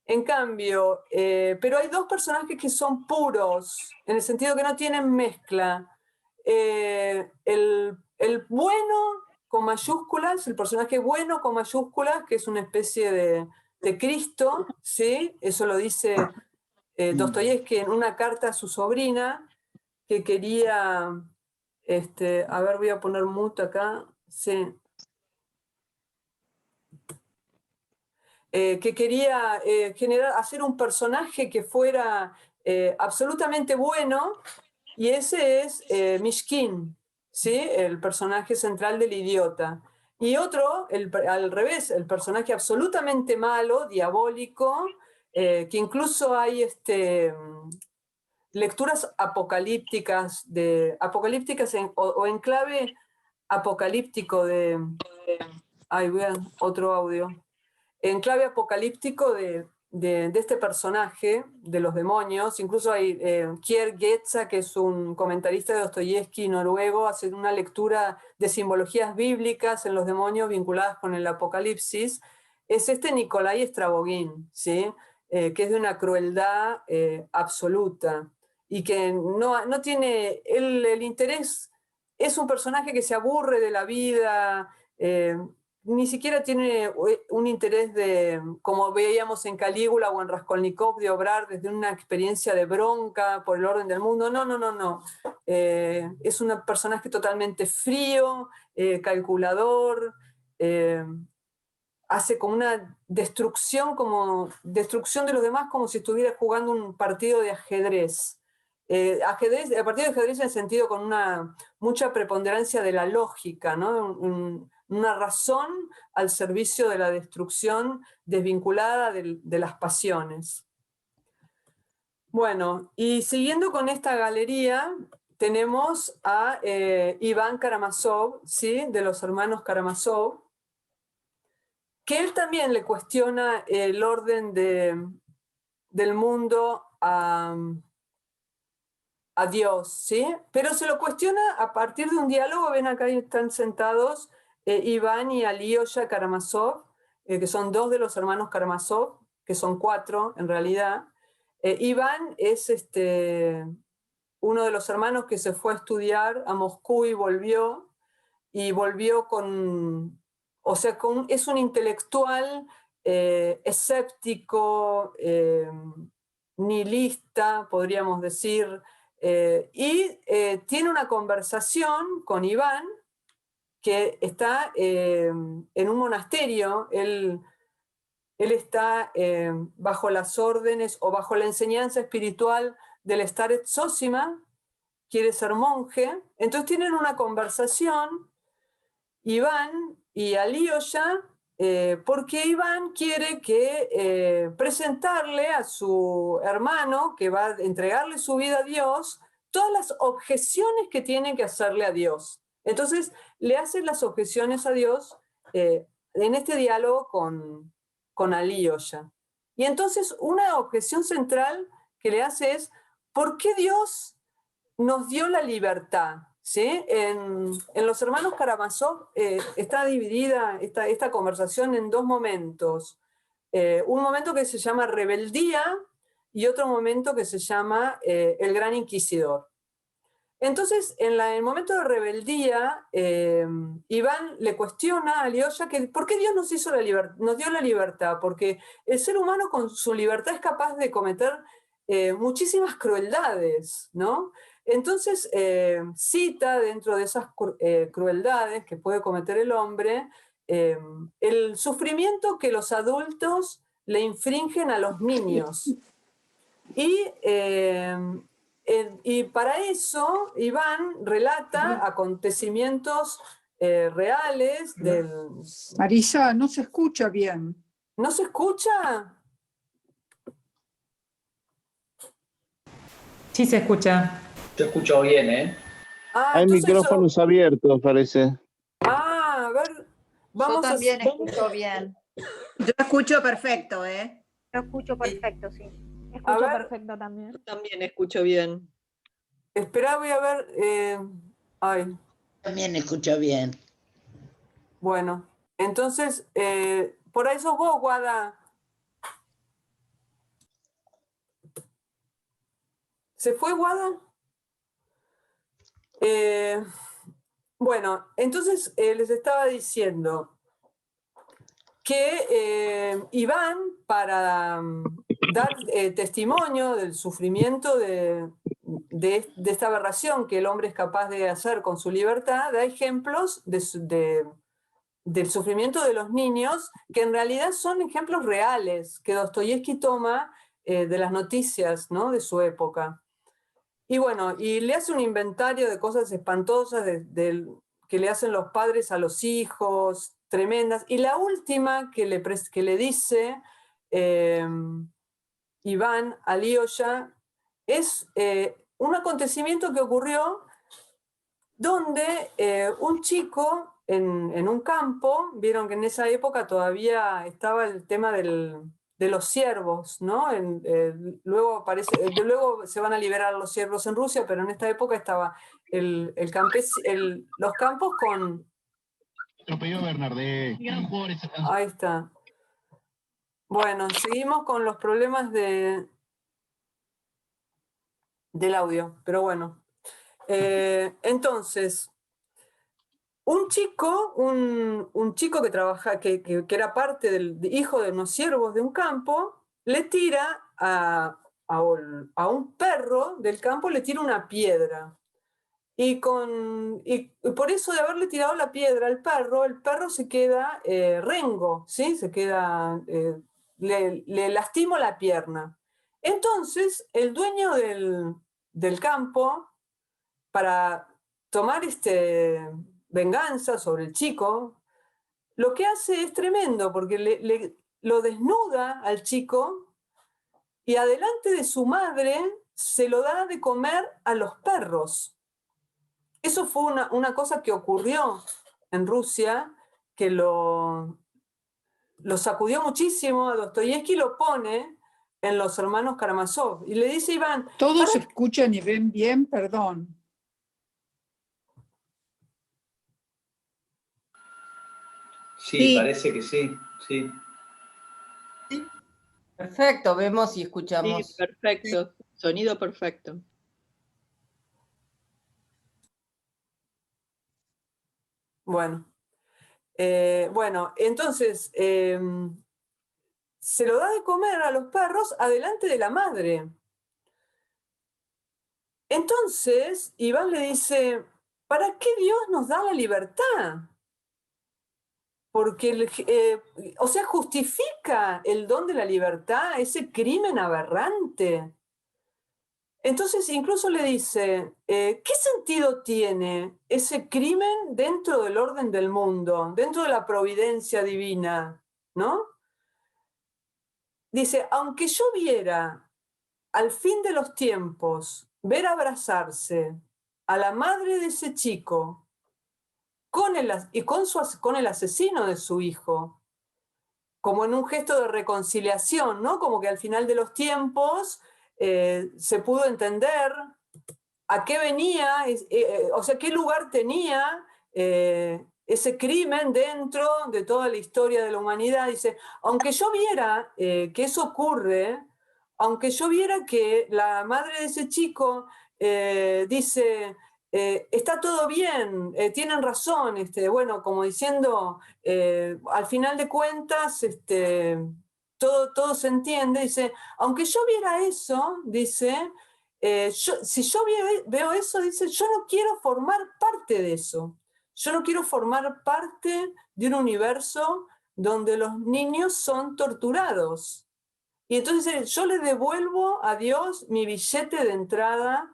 En cambio, pero hay dos personajes que son puros, en el sentido que no tienen mezcla. El bueno con mayúsculas, el personaje bueno con mayúsculas, que es una especie de Cristo, ¿sí? Eso lo dice Dostoyevski en una carta a su sobrina, que quería, a ver, voy a poner mute acá, sí. Que quería hacer un personaje que fuera absolutamente bueno, y ese es Mishkin, ¿sí? El personaje central del idiota. Y otro, al revés, el personaje absolutamente malo, diabólico, que incluso hay lecturas apocalípticas, o en clave apocalíptico de... Ay, vean, otro audio. En clave apocalíptico de este personaje, de los demonios. Incluso hay Kier Getza, que es un comentarista de Dostoyevski noruego, hace una lectura de simbologías bíblicas en los demonios vinculadas con el apocalipsis. Es Nikolai Stravogin, ¿sí? Que es de una crueldad absoluta y que no tiene el interés. Es un personaje que se aburre de la vida, ni siquiera tiene un interés de, como veíamos en Calígula o en Raskolnikov, de obrar desde una experiencia de bronca por el orden del mundo. No. Es un personaje totalmente frío, calculador, hace como una destrucción de los demás, como si estuviera jugando un partido de ajedrez. El partido de ajedrez en el sentido con mucha preponderancia de la lógica, ¿no? Una razón al servicio de la destrucción desvinculada de las pasiones. Bueno, y siguiendo con esta galería, tenemos a Iván Karamazov, ¿sí? De los hermanos Karamazov, que él también le cuestiona el orden del mundo a Dios, ¿sí? Pero se lo cuestiona a partir de un diálogo. Ven acá, están sentados Iván y Alyosha Karamazov, que son dos de los hermanos Karamazov, que son cuatro en realidad. Iván es uno de los hermanos que se fue a estudiar a Moscú y volvió o sea, es un intelectual escéptico, nihilista, podríamos decir, y tiene una conversación con Iván, que está en un monasterio. Él está bajo las órdenes o bajo la enseñanza espiritual del Starets Zosima, quiere ser monje. Entonces tienen una conversación Iván y Alyosha, porque Iván quiere presentarle a su hermano, que va a entregarle su vida a Dios, todas las objeciones que tiene que hacerle a Dios. Entonces le hace las objeciones a Dios en este diálogo con Alyosha. Y entonces una objeción central que le hace es: ¿por qué Dios nos dio la libertad? ¿Sí? En los hermanos Karamazov está dividida esta conversación en dos momentos. Un momento que se llama rebeldía y otro momento que se llama el gran inquisidor. Entonces, en el momento de rebeldía, Iván le cuestiona a Alyosha que ¿por qué Dios nos dio la libertad? Porque el ser humano con su libertad es capaz de cometer muchísimas crueldades, ¿no? Entonces cita dentro de esas crueldades que puede cometer el hombre el sufrimiento que los adultos le infringen a los niños. Y para eso Iván relata acontecimientos reales del... Marisa, no se escucha bien. ¿No se escucha? Sí, se escucha. Yo escucho bien, ¿eh? Hay micrófonos abiertos, parece. A ver, vamos Yo también a... escucho bien. Yo escucho perfecto, ¿eh? Lo escucho perfecto, sí. A Escucho ver. perfecto también. Yo también escucho bien. Espera, voy a ver... Ay, También escucho bien. bueno. Entonces, por ahí sos vos, Guada. ¿Se fue Guada? Bueno, entonces les estaba diciendo que Iván, para dar testimonio del sufrimiento de esta aberración que el hombre es capaz de hacer con su libertad, da ejemplos del sufrimiento de los niños, que en realidad son ejemplos reales, que Dostoyevski toma de las noticias, ¿no?, de su época. Y bueno, y le hace un inventario de cosas espantosas que le hacen los padres a los hijos, tremendas. Y la última que le dice Iván a Alyosha es un acontecimiento que ocurrió donde un chico en un campo, vieron que en esa época todavía estaba el tema de los ciervos, ¿no? Luego se van a liberar los ciervos en Rusia, pero en esta época estaba los campos con... Ahí está. Bueno, seguimos con los problemas del audio, pero bueno. Entonces, un chico que trabaja, que era parte hijo de unos siervos de un campo, le tira a un perro del campo, le tira una piedra. Y por eso de haberle tirado la piedra al perro, el perro se queda rengo, ¿sí? Se queda, le lastimó la pierna. Entonces, el dueño del campo, para tomar venganza sobre el chico, lo que hace es tremendo, porque lo desnuda al chico y adelante de su madre se lo da de comer a los perros. Eso fue una cosa que ocurrió en Rusia, que lo sacudió muchísimo a Dostoyevski, lo pone en Los hermanos Karamazov. Y le dice Iván... ¿Todos escuchan y ven bien? Perdón. Sí, parece que sí, sí. Perfecto, vemos y escuchamos. Sí, perfecto. Sonido perfecto. Bueno. Entonces se lo da de comer a los perros adelante de la madre. Entonces Iván le dice, ¿para qué Dios nos da la libertad? Porque, o sea, justifica el don de la libertad, ese crimen aberrante. Entonces incluso le dice, ¿qué sentido tiene ese crimen dentro del orden del mundo, dentro de la providencia divina, ¿no? Dice, aunque yo viera al fin de los tiempos, ver abrazarse a la madre de ese chico con el asesino de su hijo, como en un gesto de reconciliación, ¿no? Como que al final de los tiempos se pudo entender a qué venía, o sea, qué lugar tenía ese crimen dentro de toda la historia de la humanidad. Dice, aunque yo viera que eso ocurre, aunque yo viera que la madre de ese chico dice, está todo bien, tienen razón, bueno, como diciendo, al final de cuentas, todo se entiende, dice, aunque yo viera eso, dice, si yo veo eso, dice, yo no quiero formar parte de eso. Yo no quiero formar parte de un universo donde los niños son torturados. Y entonces yo le devuelvo a Dios mi billete de entrada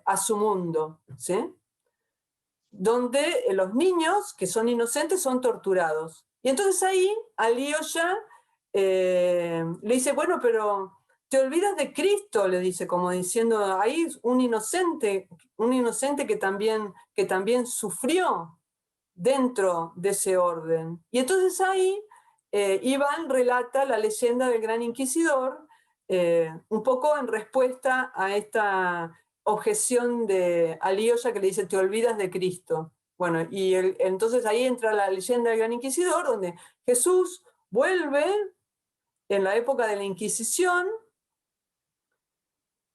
a su mundo, ¿sí? Donde los niños que son inocentes son torturados. Y entonces ahí Alyosha le dice, bueno, pero te olvidas de Cristo, le dice, como diciendo, ahí un inocente que también sufrió dentro de ese orden. Y entonces ahí Iván relata la leyenda del Gran Inquisidor, un poco en respuesta a esta objeción de Alyosha que le dice, te olvidas de Cristo. Bueno, y entonces ahí entra la leyenda del Gran Inquisidor, donde Jesús vuelve en la época de la Inquisición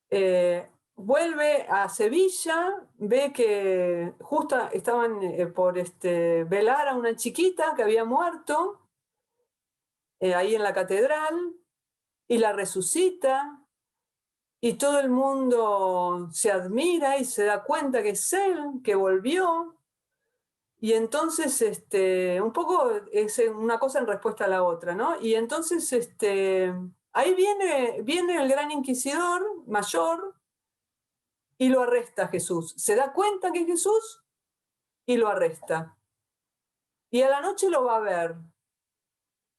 Vuelve a Sevilla, ve que justo estaban por velar a una chiquita que había muerto ahí en la catedral, y la resucita, y todo el mundo se admira y se da cuenta que es él, que volvió. Y entonces, un poco es una cosa en respuesta a la otra, ¿no? Y entonces, ahí viene el gran inquisidor mayor y lo arresta a Jesús. Se da cuenta que es Jesús y lo arresta. Y a la noche lo va a ver.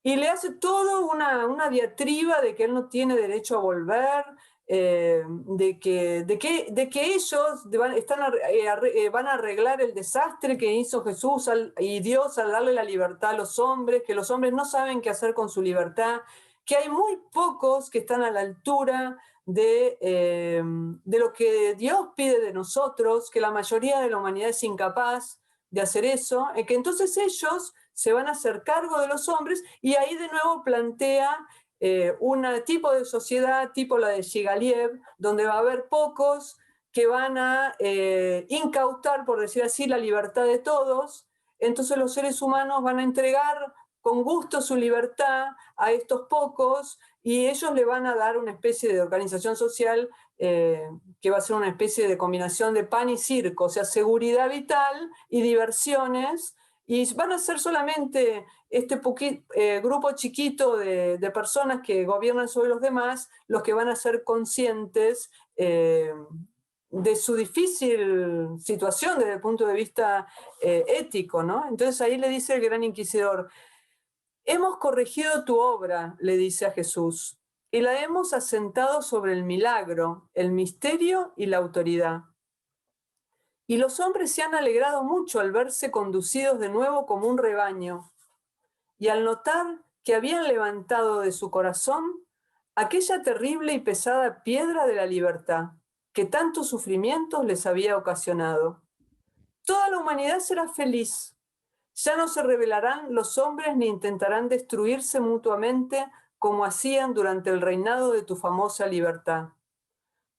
Y le hace todo una diatriba de que él no tiene derecho a volver, de que ellos van a arreglar el desastre que hizo Jesús y Dios al darle la libertad a los hombres, que los hombres no saben qué hacer con su libertad, que hay muy pocos que están a la altura de lo que Dios pide de nosotros, que la mayoría de la humanidad es incapaz de hacer eso, que entonces ellos se van a hacer cargo de los hombres, y ahí de nuevo plantea un tipo de sociedad tipo la de Shigaliev, donde va a haber pocos que van a incautar, por decir así, la libertad de todos. Entonces los seres humanos van a entregar con gusto su libertad a estos pocos, y ellos le van a dar una especie de organización social que va a ser una especie de combinación de pan y circo, o sea, seguridad vital y diversiones, y van a ser solamente este grupo chiquito de personas que gobiernan sobre los demás los que van a ser conscientes de su difícil situación desde el punto de vista ético, ¿no? Entonces ahí le dice el gran inquisidor: hemos corregido tu obra, le dice a Jesús, y la hemos asentado sobre el milagro, el misterio y la autoridad. Y los hombres se han alegrado mucho al verse conducidos de nuevo como un rebaño, y al notar que habían levantado de su corazón aquella terrible y pesada piedra de la libertad que tantos sufrimientos les había ocasionado. Toda la humanidad será feliz. Ya no se rebelarán los hombres ni intentarán destruirse mutuamente como hacían durante el reinado de tu famosa libertad.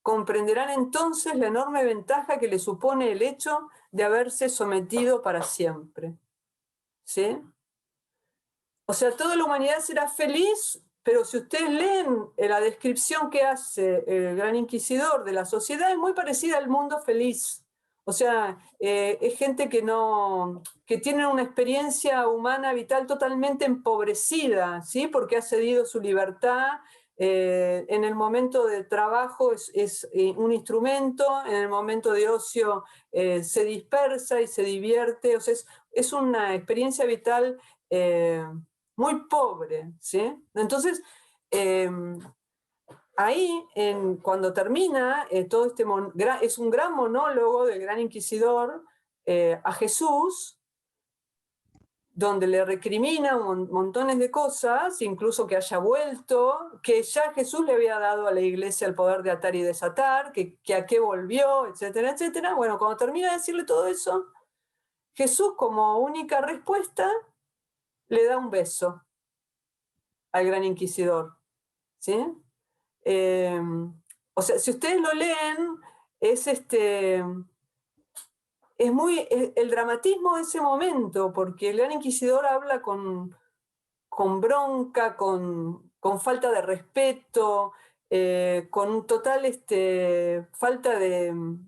Comprenderán entonces la enorme ventaja que les supone el hecho de haberse sometido para siempre. ¿Sí? O sea, toda la humanidad será feliz, pero si ustedes leen la descripción que hace el gran inquisidor de la sociedad, es muy parecida al mundo feliz. O sea, es gente que tiene una experiencia humana vital totalmente empobrecida, ¿sí? Porque ha cedido su libertad. En el momento de trabajo es un instrumento, en el momento de ocio se dispersa y se divierte. O sea, es una experiencia vital muy pobre, ¿sí? Entonces, ahí, cuando termina todo es un gran monólogo del gran inquisidor a Jesús, donde le recrimina montones de cosas, incluso que haya vuelto, que ya Jesús le había dado a la iglesia el poder de atar y desatar, que a qué volvió, etcétera, etcétera. Bueno, cuando termina de decirle todo eso, Jesús, como única respuesta, le da un beso al gran inquisidor, ¿sí? O sea, si ustedes lo leen, es muy el dramatismo de ese momento, porque el gran inquisidor habla con bronca, con falta de respeto, con total falta de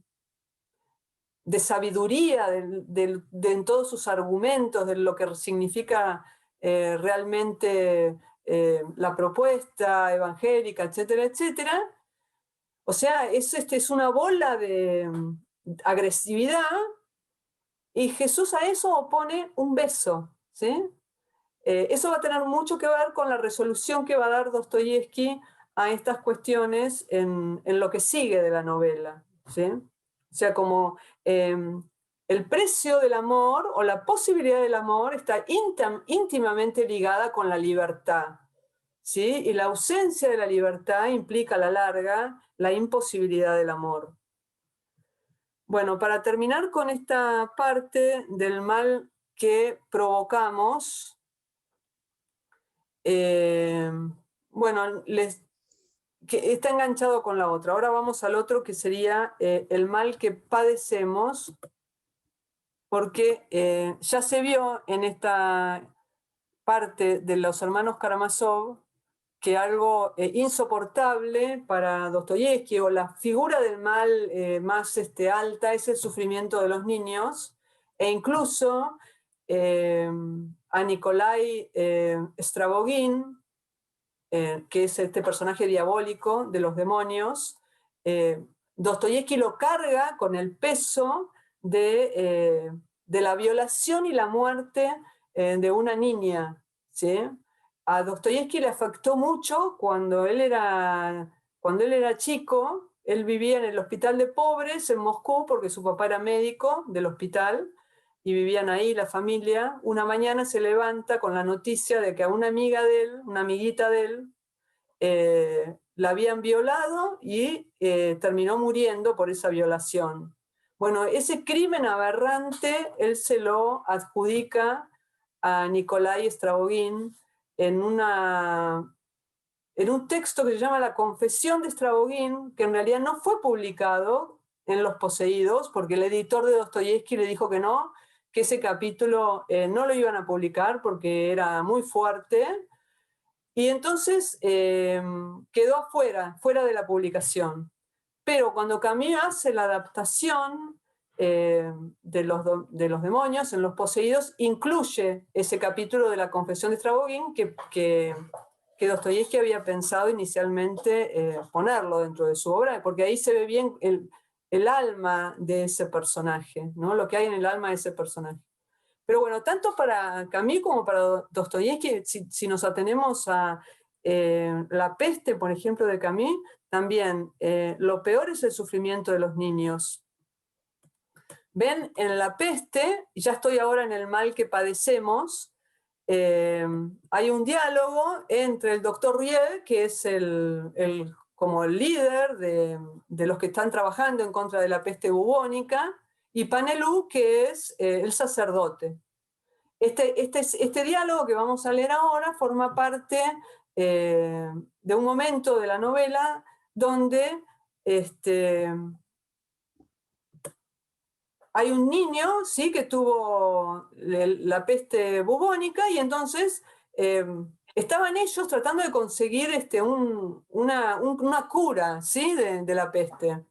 sabiduría en todos sus argumentos, de lo que significa realmente la propuesta evangélica, etcétera, etcétera. O sea, es una bola de agresividad, y Jesús a eso opone un beso, ¿sí? Eso va a tener mucho que ver con la resolución que va a dar Dostoyevsky a estas cuestiones en lo que sigue de la novela, ¿sí? O sea, como el precio del amor o la posibilidad del amor está íntimamente ligada con la libertad, ¿sí? Y la ausencia de la libertad implica a la larga la imposibilidad del amor. Bueno, para terminar con esta parte del mal que provocamos, bueno, que está enganchado con la otra. Ahora vamos al otro, que sería el mal que padecemos, porque ya se vio en esta parte de los hermanos Karamazov que algo insoportable para Dostoyevsky, o la figura del mal más alta, es el sufrimiento de los niños, e incluso a Nikolai Stravogin, que es este personaje diabólico de los demonios, Dostoyevsky lo carga con el peso de la violación y la muerte de una niña, ¿sí? A Dostoyevsky le afectó mucho cuando él era chico. Él vivía en el hospital de pobres en Moscú porque su papá era médico del hospital y vivían ahí la familia. Una mañana se levanta con la noticia de que a una amiga de él, una amiguita de él, la habían violado y terminó muriendo por esa violación. Bueno, ese crimen aberrante él se lo adjudica a Nikolai Stravogin en un texto que se llama La Confesión de Stravogin, que en realidad no fue publicado en Los Poseídos, porque el editor de Dostoyevsky le dijo que no, que ese capítulo no lo iban a publicar porque era muy fuerte, y entonces quedó fuera de la publicación. Pero cuando Camus hace la adaptación de los demonios en Los Poseídos, incluye ese capítulo de la Confesión de Stravogin que Dostoyevsky había pensado inicialmente ponerlo dentro de su obra, porque ahí se ve bien el alma de ese personaje, ¿no? Lo que hay en el alma de ese personaje. Pero bueno, tanto para Camus como para Dostoyevsky, si nos atenemos a La peste, por ejemplo, de Camus, también lo peor es el sufrimiento de los niños. Ven, en La peste, ya estoy ahora en el mal que padecemos, hay un diálogo entre el doctor Riel, que es como el líder de los que están trabajando en contra de la peste bubónica, y Panelú, que es el sacerdote. Este diálogo que vamos a leer ahora forma parte de un momento de la novela donde hay un niño, ¿sí?, que tuvo la peste bubónica, y entonces estaban ellos tratando de conseguir una cura, ¿sí?, de la peste.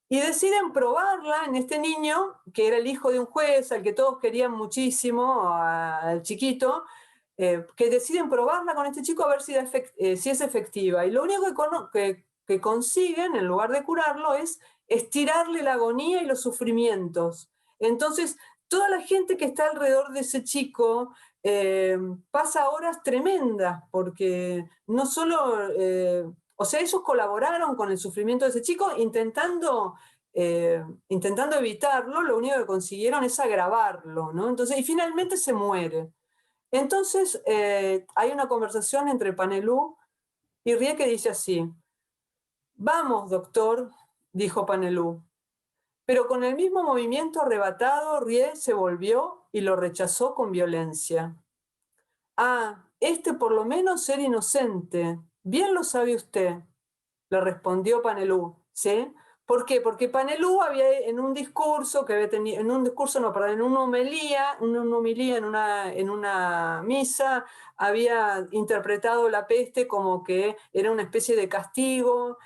Y deciden probarla en este niño, que era el hijo de un juez, al que todos querían muchísimo, al chiquito, que deciden probarla con este chico a ver si es efectiva. Y lo único que consiguen, en lugar de curarlo, es estirarle la agonía y los sufrimientos. Entonces, toda la gente que está alrededor de ese chico pasa horas tremendas, porque no solo... o sea, ellos colaboraron con el sufrimiento de ese chico intentando evitarlo. Lo único que consiguieron es agravarlo, ¿no? Entonces, y finalmente se muere. Entonces, hay una conversación entre Panelú y Rie que dice así: «Vamos, doctor», dijo Panelú. Pero con el mismo movimiento arrebatado, Rie se volvió y lo rechazó con violencia. «Ah, por lo menos era inocente. Bien lo sabe usted», le respondió Panelú, ¿sí? ¿Por qué? Porque Panelú había en un discurso que había tenido, en una homilía en una misa, había interpretado la peste como que era una especie de castigo,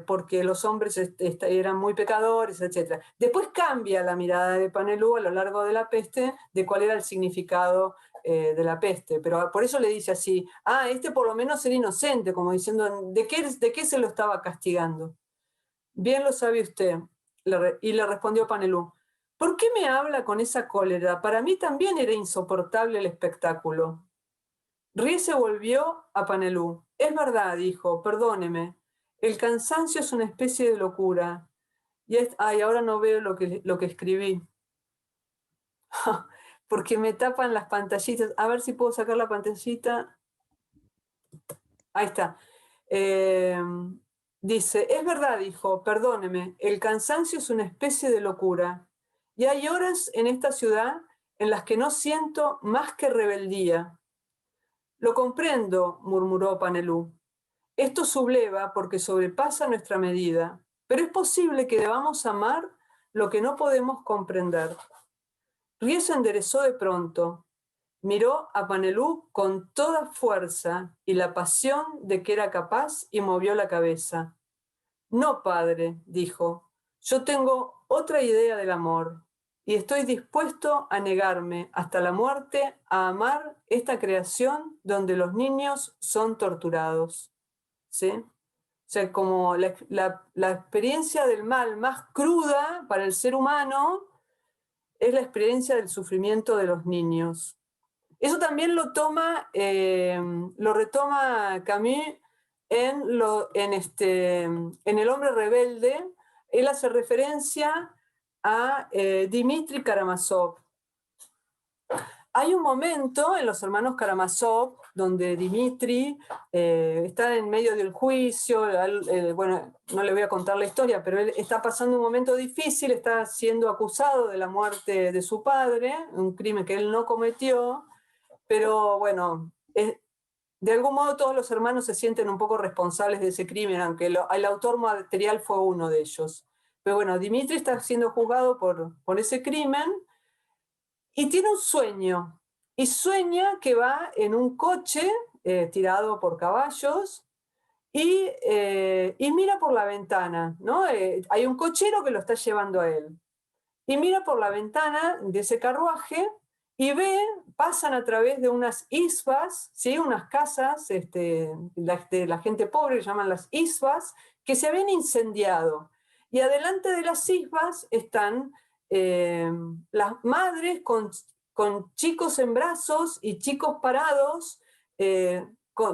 porque los hombres eran muy pecadores, etc. Después cambia la mirada de Panelú a lo largo de la peste de cuál era el significado de la peste, pero por eso le dice así: «Ah, por lo menos era inocente», como diciendo, ¿de qué se lo estaba castigando? «Bien lo sabe usted», y le respondió Panelú. «¿Por qué me habla con esa cólera? Para mí también era insoportable el espectáculo». Rie se volvió a Panelú. «Es verdad», dijo, «perdóneme. El cansancio es una especie de locura». Ay, ahora no veo lo que escribí. Porque me tapan las pantallitas. A ver si puedo sacar la pantallita. Ahí está. Dice: «Es verdad», dijo, «perdóneme, el cansancio es una especie de locura. Y hay horas en esta ciudad en las que no siento más que rebeldía». «Lo comprendo», murmuró Panelú. esto subleva porque sobrepasa nuestra medida, pero es posible que debamos amar lo que no podemos comprender. Rie se enderezó de pronto, miró a Panelú con toda fuerza y la pasión de que era capaz y movió la cabeza. No, padre, dijo, yo tengo otra idea del amor y estoy dispuesto a negarme hasta la muerte a amar esta creación donde los niños son torturados. ¿Sí? O sea, como la experiencia del mal más cruda para el ser humano es la experiencia del sufrimiento de los niños. Eso también lo retoma Camus en El hombre rebelde. Él hace referencia a Dmitri Karamazov. Hay un momento en Los hermanos Karamazov donde Dmitri está en medio del juicio, bueno, no le voy a contar la historia, pero él está pasando un momento difícil, está siendo acusado de la muerte de su padre, un crimen que él no cometió, pero bueno, de algún modo todos los hermanos se sienten un poco responsables de ese crimen, aunque el autor material fue uno de ellos. Pero bueno, Dmitri está siendo juzgado por ese crimen, y tiene un sueño, y sueña que va en un coche tirado por caballos y mira por la ventana, ¿no? Hay un cochero que lo está llevando a él. Y mira por la ventana de ese carruaje y pasan a través de unas isbas, ¿sí? Unas casas de la gente pobre, que llaman las isbas, que se habían incendiado. Y adelante de las isbas están las madres con chicos en brazos y chicos parados,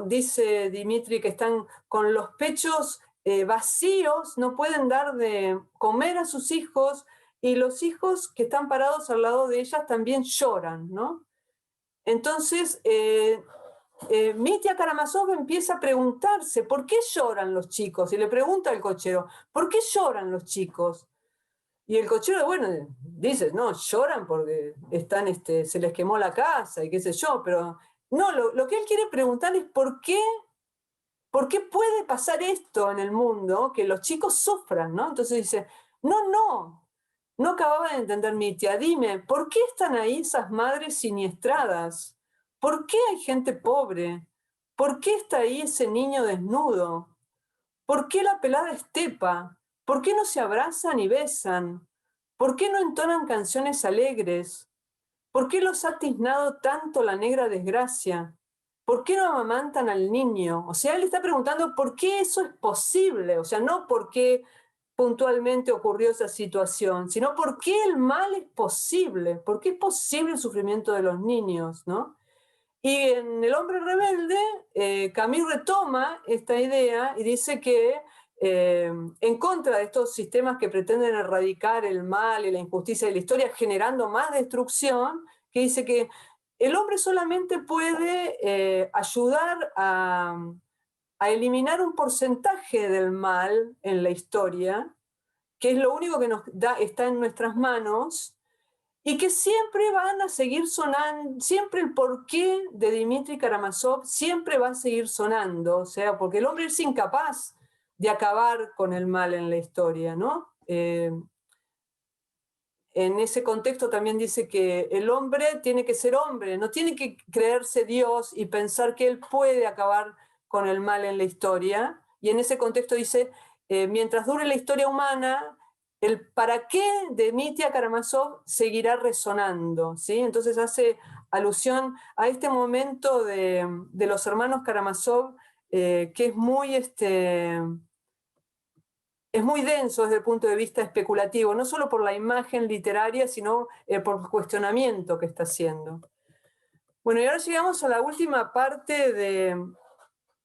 dice Dmitri que están con los pechos vacíos, no pueden dar de comer a sus hijos, y los hijos que están parados al lado de ellas también lloran, ¿no? Entonces, Mitya Karamazov empieza a preguntarse, ¿por qué lloran los chicos? Y le pregunta al cochero, ¿por qué lloran los chicos? Y el cochero, bueno, dice, no, lloran porque se les quemó la casa y qué sé yo, pero no, lo que él quiere preguntar es ¿por qué puede pasar esto en el mundo, que los chicos sufran, ¿no? Entonces dice, no acababa de entender Mitya, dime, ¿por qué están ahí esas madres siniestradas? ¿Por qué hay gente pobre? ¿Por qué está ahí ese niño desnudo? ¿Por qué la pelada estepa? ¿Por qué no se abrazan y besan? ¿Por qué no entonan canciones alegres? ¿Por qué los ha tiznado tanto la negra desgracia? ¿Por qué no amamantan al niño? O sea, él está preguntando por qué eso es posible, o sea, no por qué puntualmente ocurrió esa situación, sino por qué el mal es posible, por qué es posible el sufrimiento de los niños, ¿no? Y en El hombre rebelde, Camus retoma esta idea y dice que en contra de estos sistemas que pretenden erradicar el mal y la injusticia de la historia, generando más destrucción, que dice que el hombre solamente puede ayudar a eliminar un porcentaje del mal en la historia, que es lo único que está en nuestras manos, y que siempre van a seguir sonando, siempre el porqué de Dmitri Karamazov siempre va a seguir sonando, o sea, porque el hombre es incapaz de acabar con el mal en la historia, ¿no? En ese contexto también dice que el hombre tiene que ser hombre, no tiene que creerse Dios y pensar que él puede acabar con el mal en la historia, y en ese contexto dice, mientras dure la historia humana, el para qué de Mitya Karamazov seguirá resonando, ¿sí? Entonces hace alusión a este momento de los hermanos Karamazov, que es muy denso desde el punto de vista especulativo, no solo por la imagen literaria, sino por el cuestionamiento que está haciendo. Bueno, y ahora llegamos a la última parte de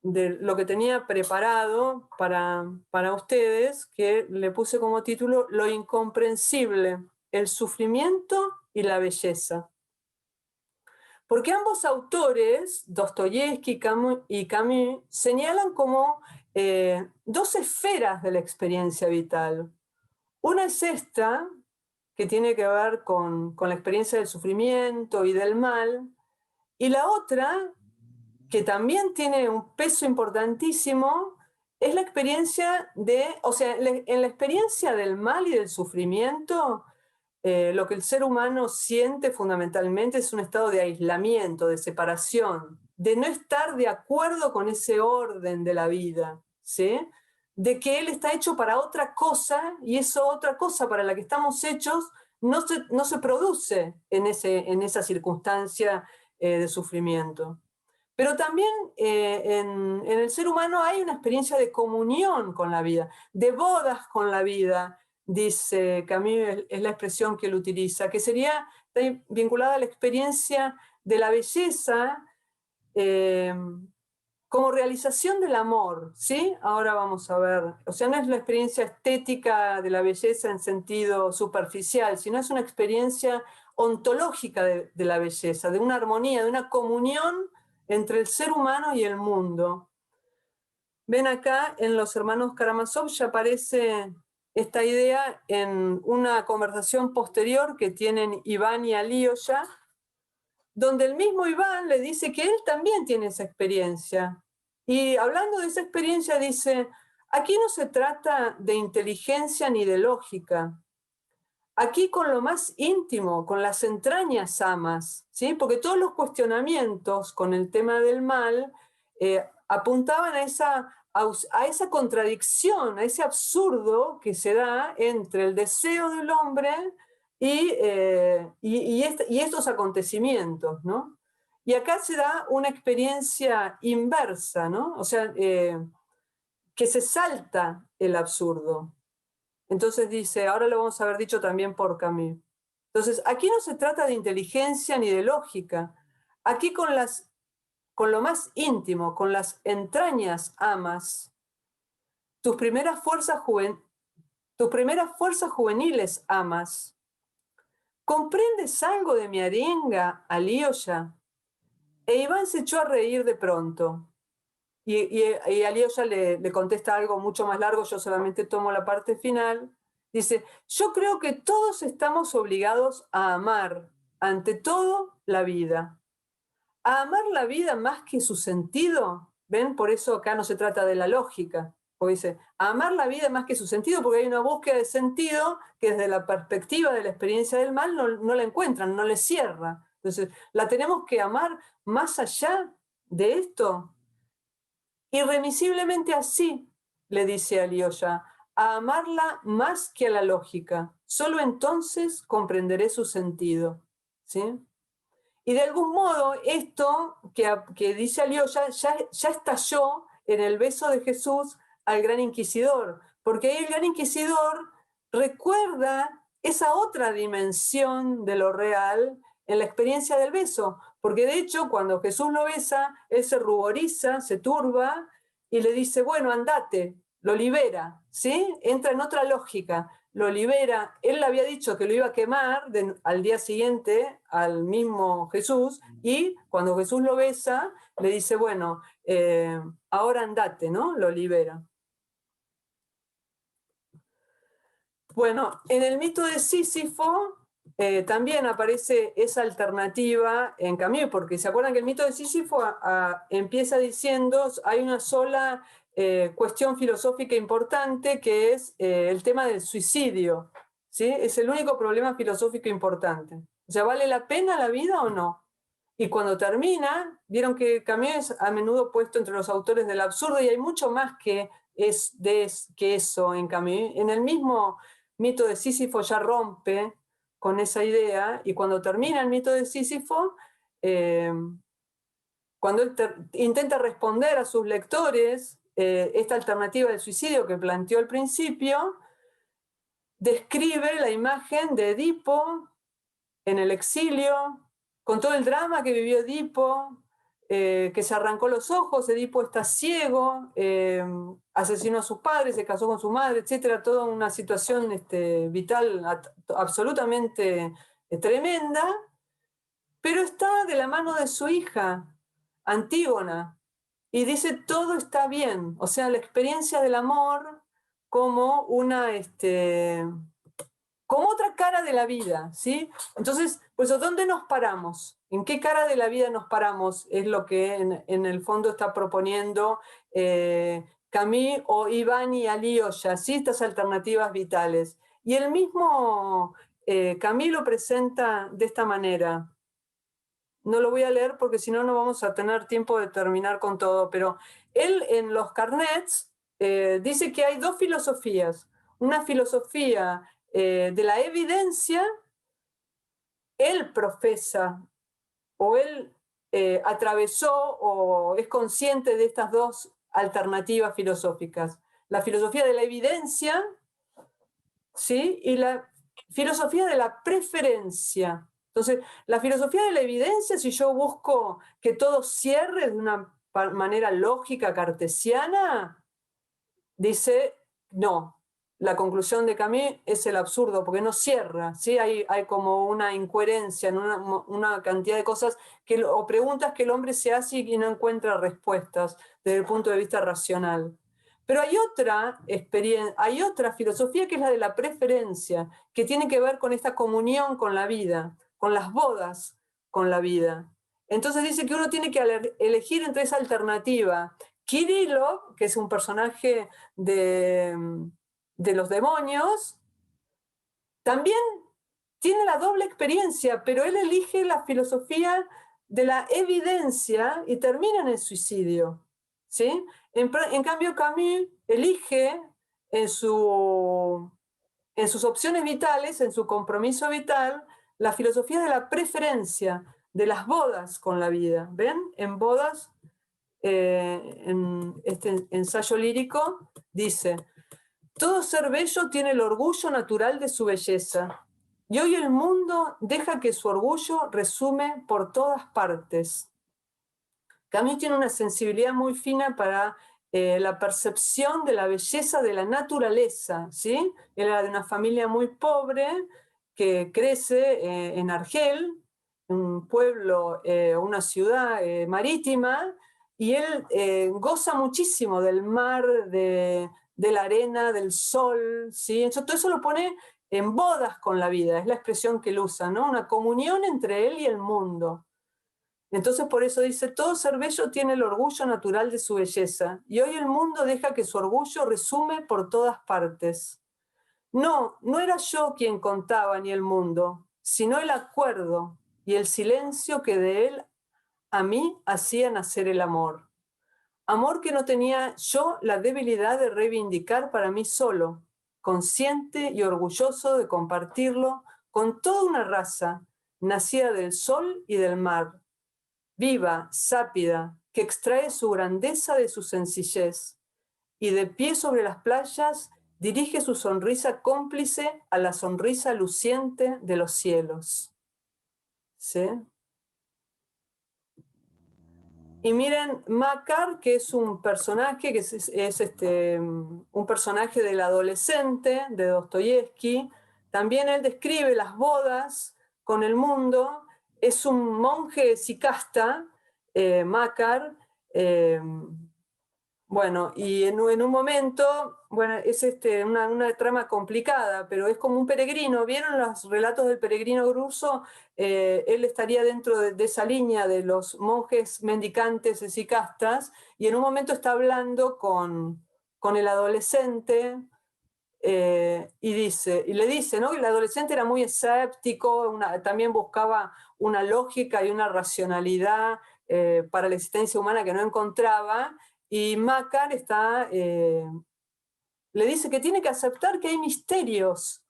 lo que tenía preparado para ustedes, que le puse como título Lo incomprensible, el sufrimiento y la belleza. Porque ambos autores, Dostoyevsky y Camus, señalan como dos esferas de la experiencia vital. Una es esta, que tiene que ver con la experiencia del sufrimiento y del mal, y la otra que también tiene un peso importantísimo, es la experiencia en la experiencia del mal y del sufrimiento, lo que el ser humano siente fundamentalmente es un estado de aislamiento, de separación, de no estar de acuerdo con ese orden de la vida, ¿sí? De que él está hecho para otra cosa y esa otra cosa para la que estamos hechos no se produce en esa circunstancia de sufrimiento. Pero también en el ser humano hay una experiencia de comunión con la vida, de bodas con la vida, dice Camus, es la expresión que él utiliza, que sería vinculada a la experiencia de la belleza como realización del amor, ¿sí? Ahora vamos a ver, o sea, no es la experiencia estética de la belleza en sentido superficial, sino es una experiencia ontológica de la belleza, de una armonía, de una comunión entre el ser humano y el mundo. Ven acá, en los hermanos Karamazov ya aparece esta idea en una conversación posterior que tienen Iván y Alyosha, donde el mismo Iván le dice que él también tiene esa experiencia. Y hablando de esa experiencia dice, aquí no se trata de inteligencia ni de lógica. Aquí con lo más íntimo, con las entrañas amas, ¿sí? Porque todos los cuestionamientos con el tema del mal apuntaban a esa contradicción, a ese absurdo que se da entre el deseo del hombre y estos acontecimientos, ¿no? Y acá se da una experiencia inversa, ¿no? O sea, que se salta el absurdo. Entonces dice, ahora lo vamos a haber dicho también por Camus. Entonces, aquí no se trata de inteligencia ni de lógica. Aquí con lo más íntimo, con las entrañas amas, tus primeras fuerzas juveniles amas. ¿Comprendes algo de mi arenga, Alyosha? E Iván se echó a reír de pronto. Y Alyosha le contesta algo mucho más largo, yo solamente tomo la parte final. Dice, yo creo que todos estamos obligados a amar, ante todo, la vida. A amar la vida más que su sentido, ¿ven? Por eso acá no se trata de la lógica, porque dice, a amar la vida más que su sentido, porque hay una búsqueda de sentido que desde la perspectiva de la experiencia del mal no la encuentran, no le cierra. Entonces, la tenemos que amar más allá de esto. Irremisiblemente así, le dice Alyosha, a amarla más que a la lógica. Solo entonces comprenderé su sentido. ¿Sí? Y de algún modo esto que dice Alyosha ya estalló en el beso de Jesús al Gran Inquisidor, porque ahí el Gran Inquisidor recuerda esa otra dimensión de lo real en la experiencia del beso, porque de hecho cuando Jesús lo besa, él se ruboriza, se turba y le dice, bueno, andate, lo libera, ¿sí? Entra en otra lógica, lo libera. Él le había dicho que lo iba a quemar al día siguiente al mismo Jesús, y cuando Jesús lo besa, le dice, bueno, ahora andate, ¿no? Lo libera. Bueno, en el mito de Sísifo también aparece esa alternativa en Camus, porque se acuerdan que el mito de Sísifo empieza diciendo, hay una sola cuestión filosófica importante que es el tema del suicidio, ¿sí? Es el único problema filosófico importante. O sea, ¿vale la pena la vida o no? Y cuando termina, vieron que Camus es a menudo puesto entre los autores del absurdo, y hay mucho más que eso en Camus. En el mismo mito de Sísifo ya rompe con esa idea, y cuando termina el mito de Sísifo, cuando él intenta responder a sus lectores esta alternativa del suicidio que planteó al principio, describe la imagen de Edipo en el exilio, con todo el drama que vivió Edipo, que se arrancó los ojos, Edipo está ciego, asesinó a sus padres, se casó con su madre, etcétera, toda una situación vital absolutamente tremenda, pero está de la mano de su hija, Antígona, y dice todo está bien, o sea, la experiencia del amor como como otra cara de la vida, ¿sí? Entonces, pues, ¿dónde nos paramos? ¿En qué cara de la vida nos paramos? Es lo que en el fondo está proponiendo Camus o Iván Alioya, ¿sí? Estas alternativas vitales. Y el mismo Camus lo presenta de esta manera. No lo voy a leer porque si no, no vamos a tener tiempo de terminar con todo, pero él en los carnets dice que hay dos filosofías. Una filosofía de la evidencia, él profesa o él atravesó o es consciente de estas dos alternativas filosóficas. La filosofía de la evidencia, ¿sí? Y la filosofía de la preferencia. Entonces, la filosofía de la evidencia, si yo busco que todo cierre de una manera lógica cartesiana, dice, no, la conclusión de Camus es el absurdo, porque no cierra, ¿sí? Hay como una incoherencia en una cantidad de cosas o preguntas que el hombre se hace y no encuentra respuestas desde el punto de vista racional. Pero hay otra filosofía que es la de la preferencia, que tiene que ver con esta comunión con la vida, con las bodas con la vida. Entonces dice que uno tiene que elegir entre esa alternativa. Kirillov, que es un personaje de los demonios, también tiene la doble experiencia, pero él elige la filosofía de la evidencia y termina en el suicidio, ¿sí? En cambio, Camus elige en sus opciones vitales, en su compromiso vital, la filosofía de la preferencia, de las bodas con la vida. ¿Ven? En bodas, en este ensayo lírico, dice: todo ser bello tiene el orgullo natural de su belleza, y hoy el mundo deja que su orgullo resume por todas partes. Camus tiene una sensibilidad muy fina para la percepción de la belleza de la naturaleza, ¿sí? Él era de una familia muy pobre que crece en Argel, un pueblo, una ciudad marítima, y él goza muchísimo del mar, de la arena, del sol, ¿sí? Entonces, todo eso lo pone en bodas con la vida, es la expresión que él usa, ¿no? Una comunión entre él y el mundo. Entonces por eso dice, todo ser bello tiene el orgullo natural de su belleza, y hoy el mundo deja que su orgullo resume por todas partes. No, no era yo quien contaba ni el mundo, sino el acuerdo y el silencio que de él a mí hacía nacer el amor. Amor que no tenía yo la debilidad de reivindicar para mí solo, consciente y orgulloso de compartirlo con toda una raza nacida del sol y del mar, viva, sápida, que extrae su grandeza de su sencillez, y de pie sobre las playas dirige su sonrisa cómplice a la sonrisa luciente de los cielos. ¿Sí? Y miren, Makar, que es un personaje, que es un personaje del adolescente de Dostoyevsky, también él describe las bodas con el mundo. Es un monje sicasta, Makar, bueno, y en un momento, bueno, es una trama complicada, pero es como un peregrino. ¿Vieron los relatos del peregrino ruso? Él estaría dentro de esa línea de los monjes mendicantes sicastas, y en un momento está hablando con el adolescente, y le dice, ¿no? Que el adolescente era muy escéptico, también buscaba una lógica y una racionalidad para la existencia humana que no encontraba, y Makar le dice que tiene que aceptar que hay misterios.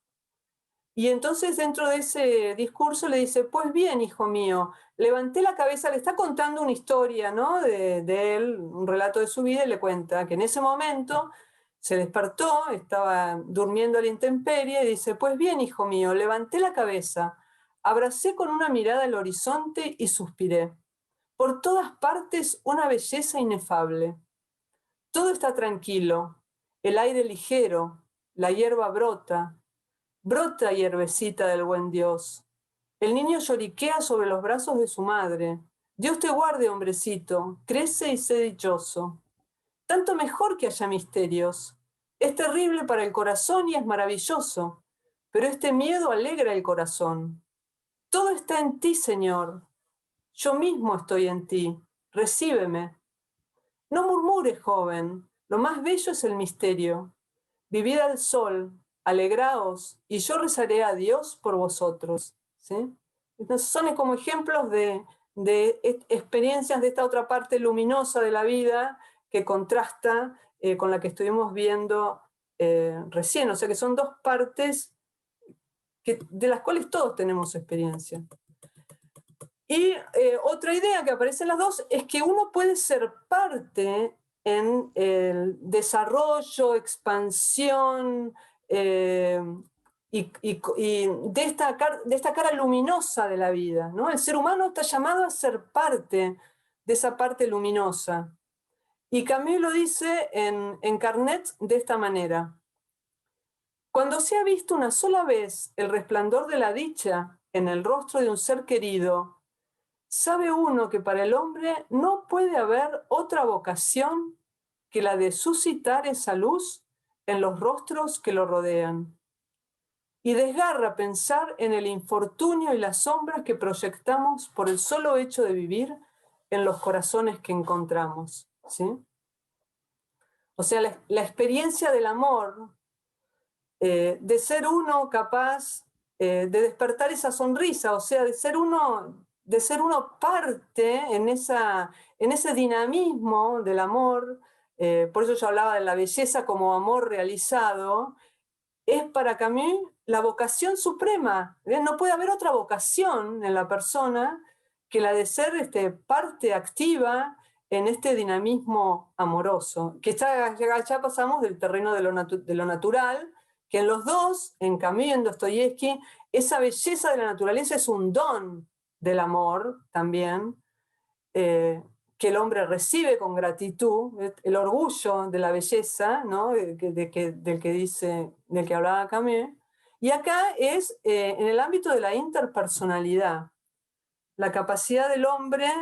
Y entonces dentro de ese discurso le dice, pues bien, hijo mío, levanté la cabeza, le está contando una historia, ¿no? de él, un relato de su vida, y le cuenta que en ese momento se despertó, estaba durmiendo a la intemperie, y dice, pues bien, hijo mío, levanté la cabeza, abracé con una mirada el horizonte y suspiré. Por todas partes una belleza inefable. Todo está tranquilo, el aire ligero, la hierba brota hierbecita del buen Dios. El niño lloriquea sobre los brazos de su madre. Dios te guarde, hombrecito, crece y sé dichoso. Tanto mejor que haya misterios. Es terrible para el corazón y es maravilloso. pero este miedo alegra el corazón. Todo está en ti, Señor. Yo mismo estoy en ti. Recíbeme. No murmures, joven. Lo más bello es el misterio. Vivid al sol, alegraos, y yo rezaré a Dios por vosotros. ¿Sí? Entonces son como ejemplos de experiencias de esta otra parte luminosa de la vida que contrasta con la que estuvimos viendo recién. O sea que son dos partes de las cuales todos tenemos experiencia. Y otra idea que aparece en las dos es que uno puede ser parte en el desarrollo, expansión y de esta cara luminosa de la vida, ¿no? El ser humano está llamado a ser parte de esa parte luminosa. Y Camus lo dice en Carnet de esta manera. Cuando se ha visto una sola vez el resplandor de la dicha en el rostro de un ser querido, sabe uno que para el hombre no puede haber otra vocación que la de suscitar esa luz en los rostros que lo rodean. Y desgarra pensar en el infortunio y las sombras que proyectamos por el solo hecho de vivir en los corazones que encontramos. ¿Sí? O sea, la experiencia del amor, de ser uno capaz de despertar esa sonrisa, o sea, de ser uno parte en ese dinamismo del amor, por eso yo hablaba de la belleza como amor realizado, es para Camus la vocación suprema. No puede haber otra vocación en la persona que la de ser parte activa en este dinamismo amoroso, que ya pasamos del terreno de lo natural, que en los dos, en Camus y en Dostoyevsky, esa belleza de la naturaleza es un don del amor también, que el hombre recibe con gratitud, el orgullo de la belleza, ¿no? del que hablaba Camus. Y acá es en el ámbito de la interpersonalidad, la capacidad del hombre,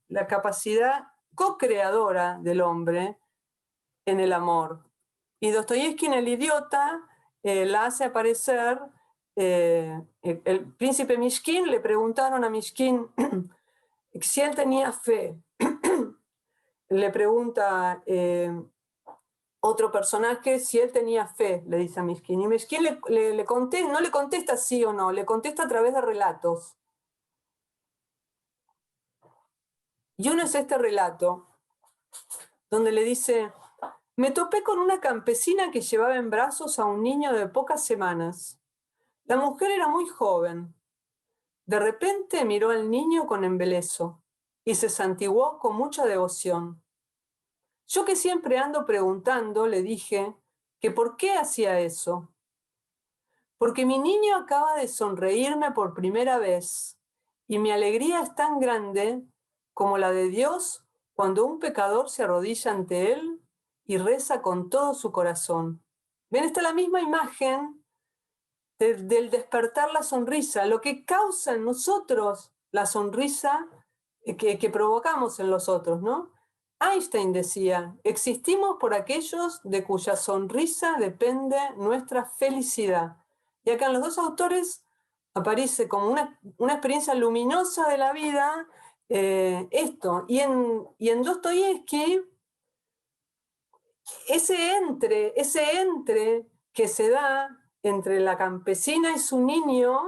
la capacidad co-creadora del hombre en el amor. Y Dostoyevsky en El idiota la hace aparecer, el príncipe Mishkin, le preguntaron a Mishkin si él tenía fe. Le pregunta otro personaje si él tenía fe, le dice a Mishkin. Y Mishkin no le contesta sí o no, le contesta a través de relatos. Y uno es este relato, donde le dice: me topé con una campesina que llevaba en brazos a un niño de pocas semanas. La mujer era muy joven. De repente miró al niño con embeleso y se santiguó con mucha devoción. Yo, que siempre ando preguntando, le dije que por qué hacía eso. Porque mi niño acaba de sonreírme por primera vez y mi alegría es tan grande como la de Dios cuando un pecador se arrodilla ante él y reza con todo su corazón. Ven, está la misma imagen del despertar la sonrisa, lo que causa en nosotros la sonrisa que provocamos en los otros, ¿no? Einstein decía: existimos por aquellos de cuya sonrisa depende nuestra felicidad. Y acá en los dos autores aparece como una experiencia luminosa de la vida, esto. Y en Dostoyevsky, ese entre que se da entre la campesina y su niño,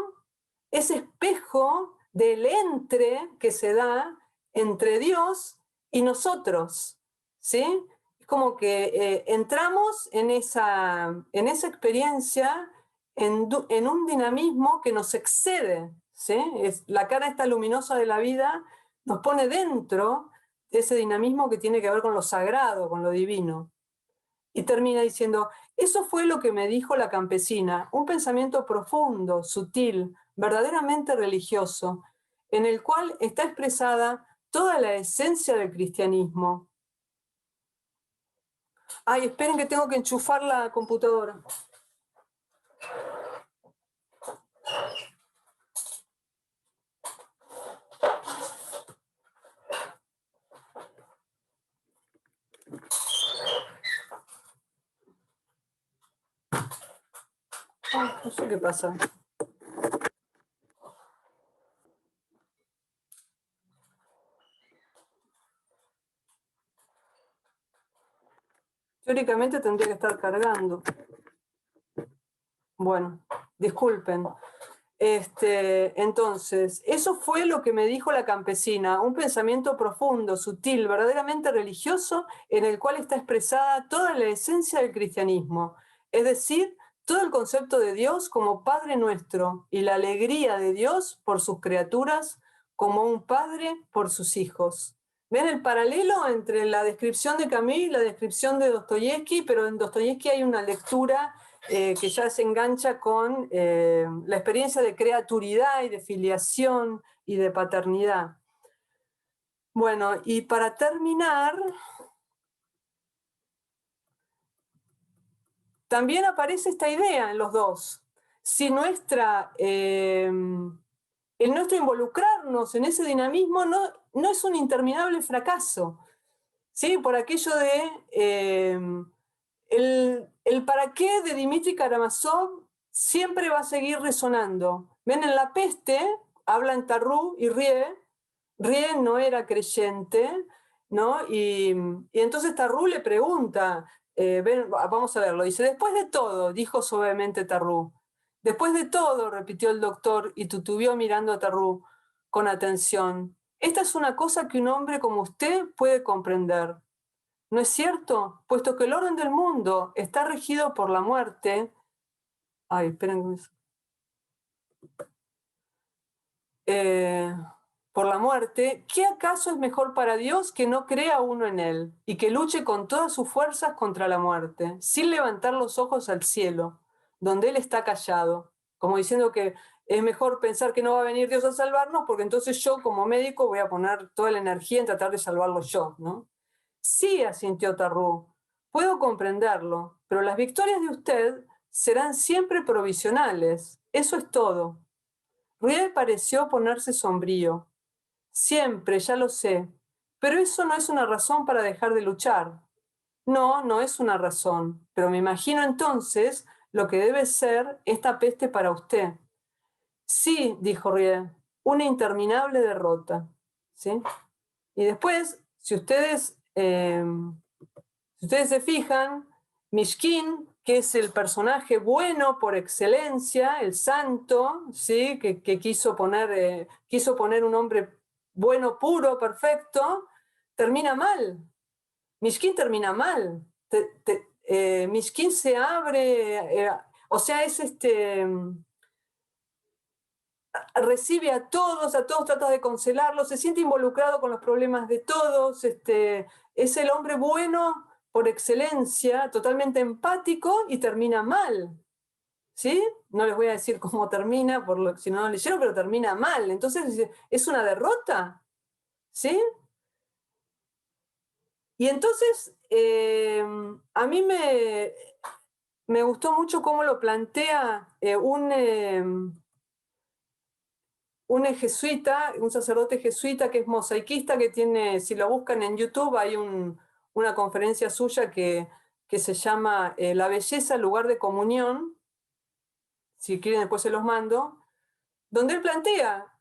ese espejo del entre que se da entre Dios y nosotros, ¿sí? Es como que entramos en esa experiencia en un dinamismo que nos excede, ¿sí? La cara esta luminosa de la vida nos pone dentro de ese dinamismo que tiene que ver con lo sagrado, con lo divino. Y termina diciendo: eso fue lo que me dijo la campesina, un pensamiento profundo, sutil, verdaderamente religioso, en el cual está expresada toda la esencia del cristianismo. Ay, esperen que tengo que enchufar la computadora. No sé qué pasa. Teóricamente tendría que estar cargando. Bueno, disculpen. Entonces, eso fue lo que me dijo la campesina, un pensamiento profundo, sutil, verdaderamente religioso, en el cual está expresada toda la esencia del cristianismo, es decir, todo el concepto de Dios como Padre nuestro y la alegría de Dios por sus criaturas como un padre por sus hijos. ¿Ven el paralelo entre la descripción de Camus y la descripción de Dostoyevsky? Pero en Dostoyevsky hay una lectura que ya se engancha con la experiencia de creaturidad y de filiación y de paternidad. Bueno, y para terminar, también aparece esta idea en los dos. Si el nuestro involucrarnos en ese dinamismo no es un interminable fracaso, ¿sí? Por aquello de el para qué de Dmitri Karamazov siempre va a seguir resonando. Ven, en La peste hablan Tarrú y Rie. Rie no era creyente, ¿no? Y entonces Tarrú le pregunta, vamos a verlo, dice, después de todo, dijo suavemente Tarrú, después de todo, repitió el doctor y tutubió mirando a Tarrú con atención. Esta es una cosa que un hombre como usted puede comprender. ¿No es cierto? Puesto que el orden del mundo está regido por la muerte. Ay, esperen. Por la muerte, ¿qué acaso es mejor para Dios que no crea uno en Él y que luche con todas sus fuerzas contra la muerte, sin levantar los ojos al cielo, donde Él está callado? Como diciendo que es mejor pensar que no va a venir Dios a salvarnos, porque entonces yo como médico voy a poner toda la energía en tratar de salvarlo yo, ¿no? Sí, asintió Tarrú, puedo comprenderlo, pero las victorias de usted serán siempre provisionales. Eso es todo. Riel pareció ponerse sombrío. Siempre, ya lo sé, pero eso no es una razón para dejar de luchar. No, no es una razón, pero me imagino entonces lo que debe ser esta peste para usted. Sí, dijo Riel, una interminable derrota. ¿Sí? Y después, si ustedes se fijan, Mishkin, que es el personaje bueno por excelencia, el santo, ¿sí? que quiso poner un hombre bueno, puro, perfecto, termina mal. Mishkin termina mal. Mishkin se abre, o sea, recibe a todos trata de consolarlos, se siente involucrado con los problemas de todos, es el hombre bueno por excelencia, totalmente empático y termina mal. ¿Sí? No les voy a decir cómo termina, si no lo leyeron, pero termina mal. Entonces, ¿es una derrota? ¿Sí? Y entonces, a mí me gustó mucho cómo lo plantea un jesuita, un sacerdote jesuita que es mosaiquista, que tiene, si lo buscan en YouTube, hay una conferencia suya que se llama La belleza, lugar de comunión. Si quieren después se los mando, donde él plantea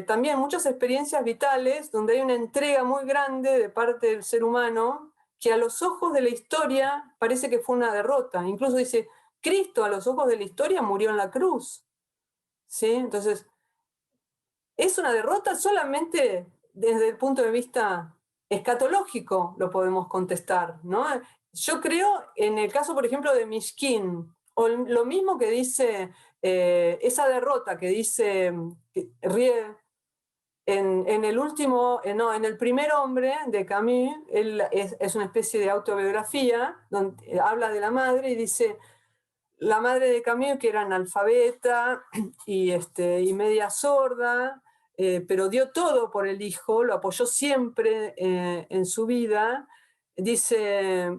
también muchas experiencias vitales, donde hay una entrega muy grande de parte del ser humano, que a los ojos de la historia parece que fue una derrota. Incluso dice, Cristo a los ojos de la historia murió en la cruz. ¿Sí? Entonces, es una derrota solamente desde el punto de vista escatológico, lo podemos contestar, ¿no? Yo creo, en el caso, por ejemplo, de Mishkin, o lo mismo que dice esa derrota que dice Rie en el primer hombre de Camus, él es una especie de autobiografía donde habla de la madre y dice, la madre de Camus, que era analfabeta y media sorda, pero dio todo por el hijo, lo apoyó siempre en su vida. Dice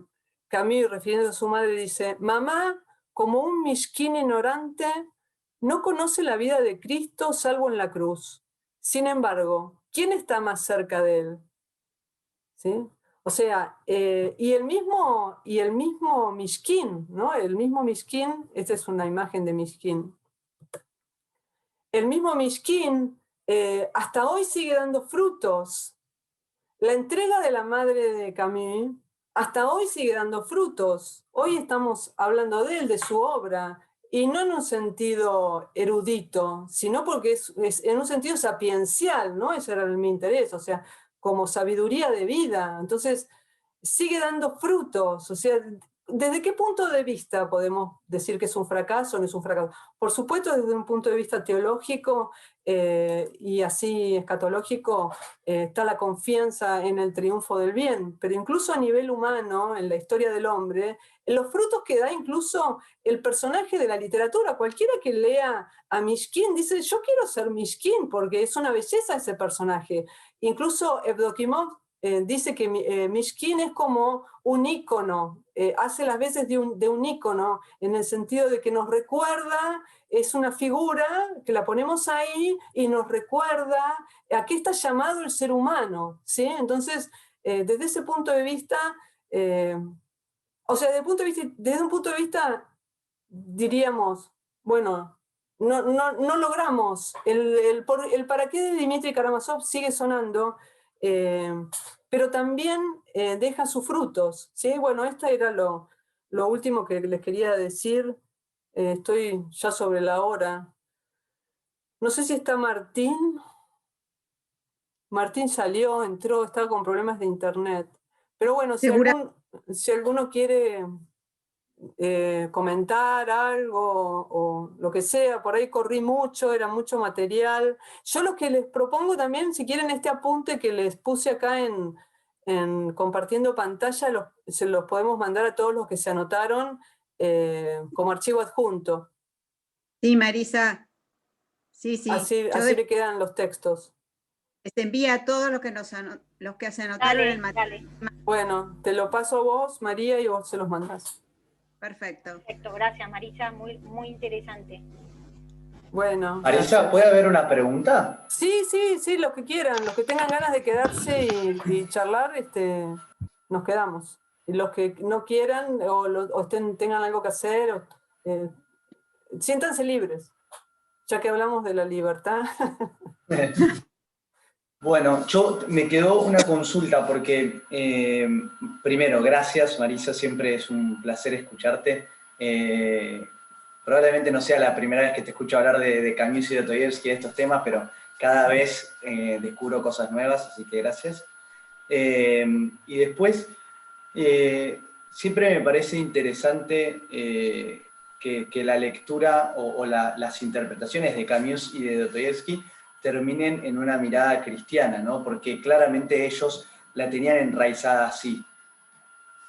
Camus, refiriéndose a su madre, dice, mamá, como un mishkin ignorante, no conoce la vida de Cristo salvo en la cruz. Sin embargo, ¿quién está más cerca de él? ¿Sí? O sea, y el mismo Mishkin, ¿no? El mismo Mishkin, esta es una imagen de Mishkin. El mismo Mishkin hasta hoy sigue dando frutos. La entrega de la madre de Camus hasta hoy sigue dando frutos. Hoy estamos hablando de él, de su obra, y no en un sentido erudito, sino porque es en un sentido sapiencial, ¿no? Ese era mi interés, o sea, como sabiduría de vida. Entonces, sigue dando frutos. O sea, ¿desde qué punto de vista podemos decir que es un fracaso o no es un fracaso? Por supuesto, desde un punto de vista teológico y así escatológico, está la confianza en el triunfo del bien, pero incluso a nivel humano, en la historia del hombre, en los frutos que da incluso el personaje de la literatura, cualquiera que lea a Mishkin dice, yo quiero ser Mishkin, porque es una belleza ese personaje. Incluso Evdokimov dice que Mishkin es como un ícono, hace las veces de un ícono, en el sentido de que nos recuerda, es una figura que la ponemos ahí y nos recuerda a qué está llamado el ser humano, ¿sí? Entonces, desde ese punto de vista, o sea, desde un punto de vista, diríamos, bueno, no logramos, el para qué de Dmitri Karamazov sigue sonando, pero también deja sus frutos, ¿sí? Bueno, esto era lo último que les quería decir. Estoy ya sobre la hora. No sé si está Martín. Martín salió, entró, estaba con problemas de internet. Pero bueno, si alguno quiere comentar algo o lo que sea, por ahí corrí mucho, era mucho material. Yo lo que les propongo también, si quieren este apunte que les puse acá en compartiendo pantalla, se los podemos mandar a todos los que se anotaron como archivo adjunto. Sí, Marisa. Sí, sí. Así le quedan los textos. Se envía a todos los que se anotaron el material. Bueno, te lo paso a vos, María, y vos se los mandás. Perfecto. Perfecto, gracias Marisa, muy, muy interesante. Bueno. Marisa, ¿puede haber una pregunta? Sí, los que quieran, los que tengan ganas de quedarse y charlar, nos quedamos. Y los que no quieran o tengan algo que hacer, siéntanse libres, ya que hablamos de la libertad. Bueno, me quedó una consulta porque, primero, gracias Marisa, siempre es un placer escucharte. Probablemente no sea la primera vez que te escucho hablar de Camus y de Dostoyevsky, de estos temas, pero cada vez descubro cosas nuevas, así que gracias. Y después, siempre me parece interesante que la lectura o las interpretaciones de Camus y de Dostoyevsky terminen en una mirada cristiana, ¿no? Porque claramente ellos la tenían enraizada así.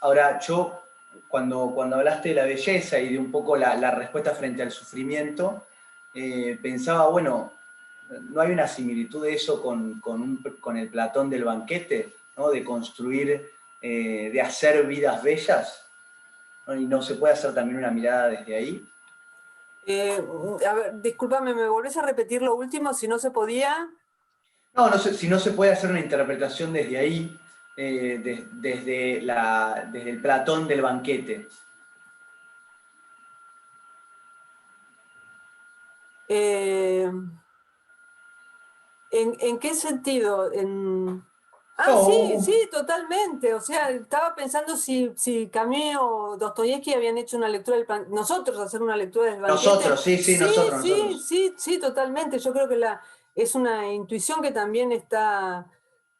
Ahora, yo, cuando hablaste de la belleza y de un poco la respuesta frente al sufrimiento, pensaba, bueno, ¿no hay una similitud de eso con el Platón del banquete, ¿no? De construir, de hacer vidas bellas, ¿no? ¿Y no se puede hacer también una mirada desde ahí? A ver, discúlpame, ¿me volvés a repetir lo último? Si no se podía. No sé si no se puede hacer una interpretación desde ahí, desde el Platón del banquete. ¿En qué sentido? No. Sí, totalmente. O sea, estaba pensando si Camus o Dostoyevsky habían hecho una lectura nosotros hacer una lectura del banquete. Nosotros, sí, nosotros. Sí, totalmente. Yo creo que es una intuición que también está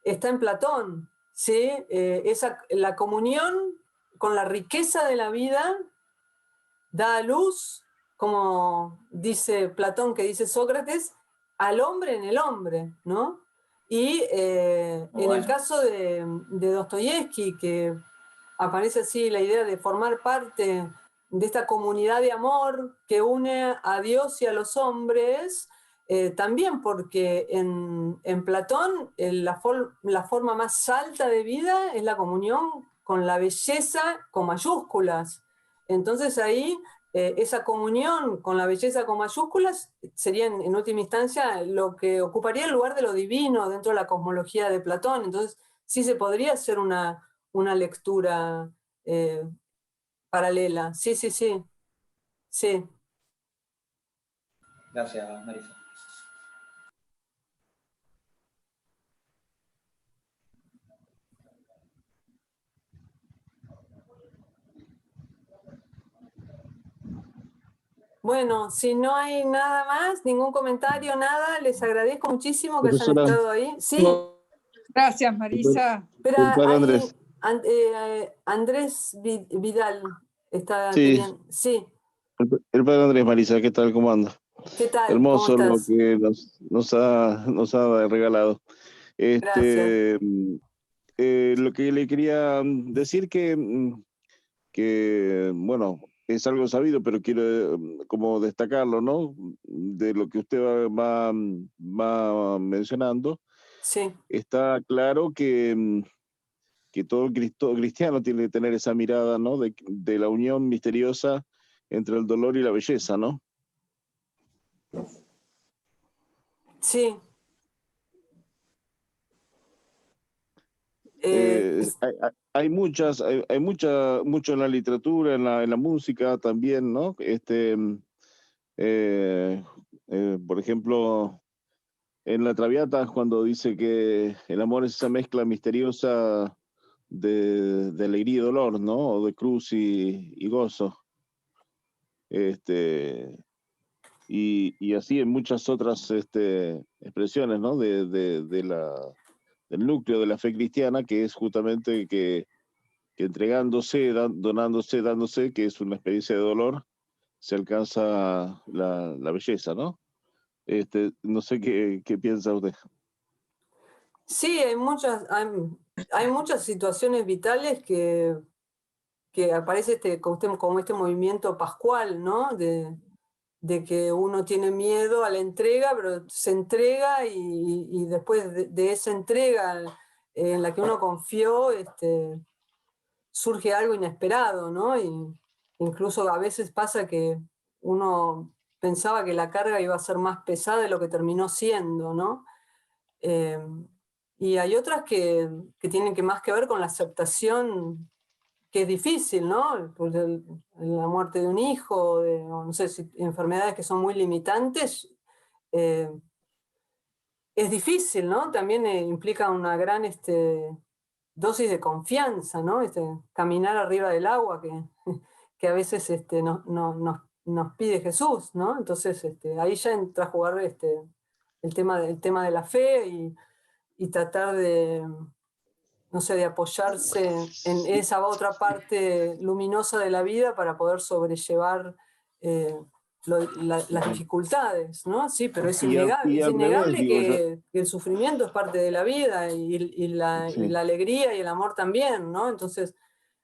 en Platón, ¿sí? La comunión con la riqueza de la vida da a luz, como dice Platón, que dice Sócrates, al hombre en el hombre, ¿no? Y en el caso de Dostoyevsky, que aparece así la idea de formar parte de esta comunidad de amor que une a Dios y a los hombres, también porque en Platón la forma más alta de vida es la comunión con la belleza con mayúsculas. Entonces ahí esa comunión con la belleza con mayúsculas sería en última instancia lo que ocuparía el lugar de lo divino dentro de la cosmología de Platón. Entonces sí se podría hacer una una lectura paralela. Sí, sí, sí. Sí. Gracias, Marisa. Bueno, si no hay nada más, ningún comentario, nada, les agradezco muchísimo que hayan Profesora, estado ahí. Sí, Gracias, Marisa. espera, padre ahí Andrés. Andrés Vidal está Sí, queriendo. Sí, el padre Andrés, Marisa, ¿qué tal? ¿Cómo anda? ¿qué tal? ¿Cómo Hermoso lo estás? que nos ha regalado. Gracias. Lo que le quería decir que, bueno, es algo sabido, pero quiero como destacarlo, ¿no? De lo que usted va mencionando, Sí, está claro que todo cristiano tiene que tener esa mirada, ¿no? De la unión misteriosa entre el dolor y la belleza, ¿no? sí. Mucho en la literatura, en la música también, ¿no? Eh, por ejemplo, en La Traviata, cuando dice que el amor es esa mezcla misteriosa de alegría y dolor, ¿no? O de cruz y gozo. Y así en muchas otras expresiones, ¿no? Del núcleo de la fe cristiana, que es justamente que entregándose, donándose, dándose, que es una experiencia de dolor, se alcanza la belleza, ¿no? No sé qué piensa usted. Sí, hay muchas situaciones vitales que aparece como este movimiento pascual, ¿no? De que uno tiene miedo a la entrega, pero se entrega y después de esa entrega en la que uno confió, surge algo inesperado, ¿no? Y incluso a veces pasa que uno pensaba que la carga iba a ser más pesada de lo que terminó siendo, ¿no? Eh, y hay otras que tienen más que ver con la aceptación, que es difícil, ¿no? Pues la muerte de un hijo, o no sé, enfermedades que son muy limitantes, eh, es difícil, ¿no? También implica una gran dosis de confianza, ¿no? Caminar arriba del agua que a veces nos pide Jesús, ¿no? Entonces ahí ya entra a jugar el tema de la fe y tratar de, no sé, de apoyarse en esa otra parte luminosa de la vida para poder sobrellevar las dificultades, ¿no? Sí, pero Y es al revés, innegable digo yo. que el sufrimiento es parte de la vida y Sí. la alegría y el amor también, ¿no? Entonces,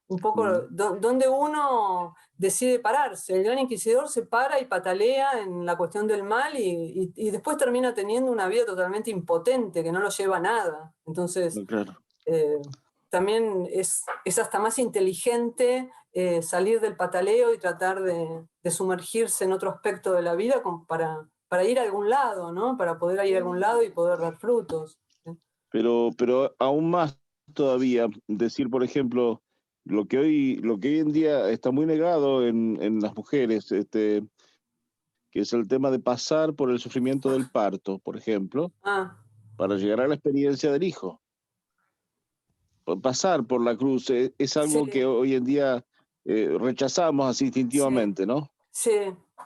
un poco Mm. donde uno decide pararse. El gran inquisidor se para y patalea en la cuestión del mal y después termina teniendo una vida totalmente impotente, que no lo lleva a nada. Entonces, Claro. también es hasta más inteligente salir del pataleo y tratar de sumergirse en otro aspecto de la vida para ir a algún lado, ¿no? Para poder ir a algún lado y poder dar frutos. Pero aún más todavía, decir, por ejemplo, lo que hoy en día está muy negado en las mujeres, que es el tema de pasar por el sufrimiento del parto, por ejemplo, Ah, para llegar a la experiencia del hijo. Pasar por la cruz es sí, algo que hoy en día rechazamos así sí, instintivamente, ¿no? sí,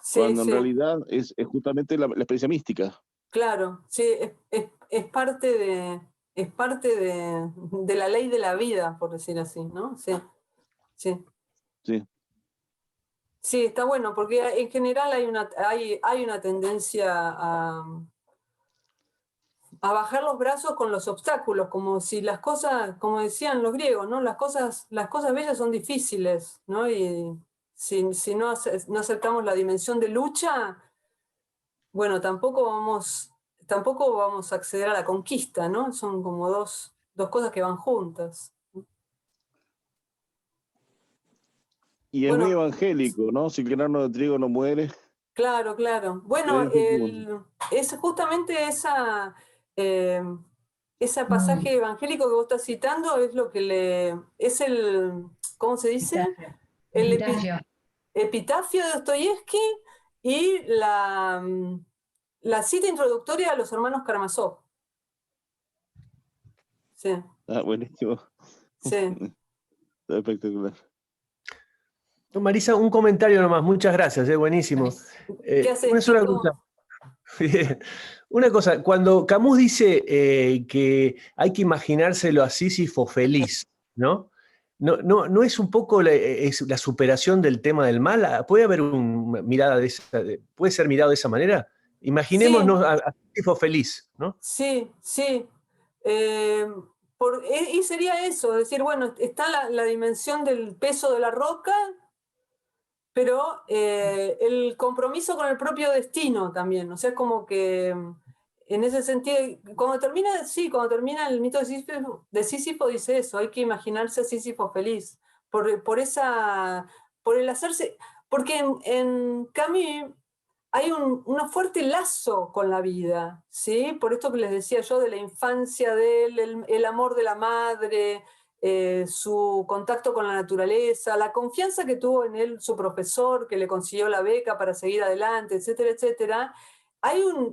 sí, Cuando en sí. realidad es justamente la experiencia mística. Claro, sí, es parte de la ley de la vida, por decir así, ¿no? Sí, sí. Sí. Sí, está bueno, porque en general hay una tendencia a bajar los brazos con los obstáculos, como si las cosas, como decían los griegos, ¿no? Las cosas bellas son difíciles, ¿no? Y si no aceptamos la dimensión de lucha, bueno, tampoco vamos a acceder a la conquista, ¿no? Son como dos cosas que van juntas. Y es muy Bueno, evangélico, ¿no? Si el grano de trigo no muere, claro. Bueno, es infecundo. es justamente eh, ese pasaje evangélico que vos estás citando es lo que es el, ¿cómo se dice? El epitafio de Dostoyevsky y la cita introductoria a los hermanos Karamazov. Sí. Ah, buenísimo. Sí. Está espectacular. Marisa, un comentario nomás, muchas gracias, buenísimo. ¿Qué haces, una sola Tito? cosa. Bien. Una cosa, cuando Camus dice que hay que imaginárselo a Sísifo feliz, ¿no? ¿No es un poco es la superación del tema del mal? ¿Puede haber puede ser mirado de esa manera? Imaginémonos Sí. a Sísifo feliz, ¿no? Sí, sí. Y sería eso, decir, bueno, está la dimensión del peso de la roca, pero el compromiso con el propio destino también. O sea, es como que en ese sentido, cuando termina el mito de Sísifo dice eso, hay que imaginarse a Sísifo feliz. Por el hacerse. Porque en Camus hay un fuerte lazo con la vida, ¿sí? Por esto que les decía yo de la infancia de él, el amor de la madre, su contacto con la naturaleza, la confianza que tuvo en él su profesor, que le consiguió la beca para seguir adelante, etcétera, etcétera.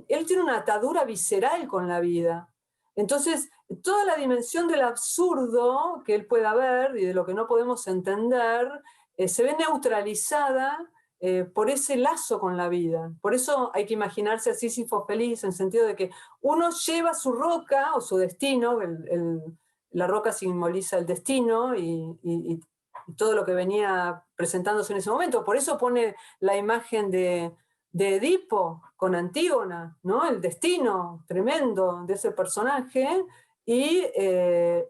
Él tiene una atadura visceral con la vida. Entonces, toda la dimensión del absurdo que él pueda ver y de lo que no podemos entender, se ve neutralizada por ese lazo con la vida. Por eso hay que imaginarse a Sísifo feliz, en el sentido de que uno lleva su roca o su destino, la roca simboliza el destino y todo lo que venía presentándose en ese momento. Por eso pone la imagen de Edipo con Antígona, ¿no? El destino tremendo de ese personaje y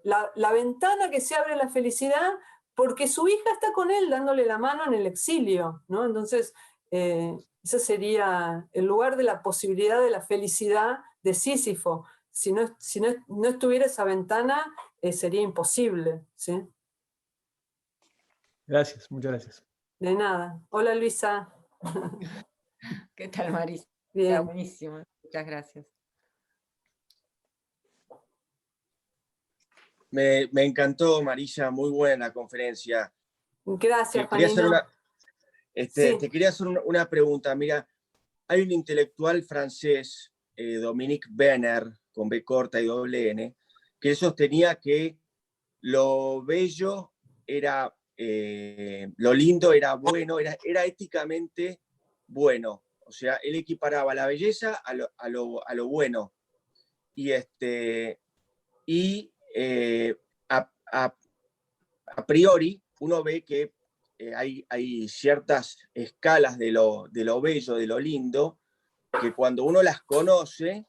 la ventana que se abre a la felicidad porque su hija está con él dándole la mano en el exilio, ¿no? Entonces, ese sería el lugar de la posibilidad de la felicidad de Sísifo. Si no estuviera esa ventana, sería imposible, ¿sí? Gracias, muchas gracias. De nada. Hola, Luisa. ¿Qué tal, Marisa? Bien. Está buenísimo, muchas gracias. Me encantó, Marisa, muy buena conferencia. Gracias, Te quería hacer una pregunta. Mira, hay un intelectual francés, Dominique Benner, con B corta y doble N, que sostenía que lo bello era, lo lindo era bueno, era éticamente bueno. O sea, él equiparaba la belleza a lo bueno. Y a priori uno ve que hay ciertas escalas de lo bello, de lo lindo, que cuando uno las conoce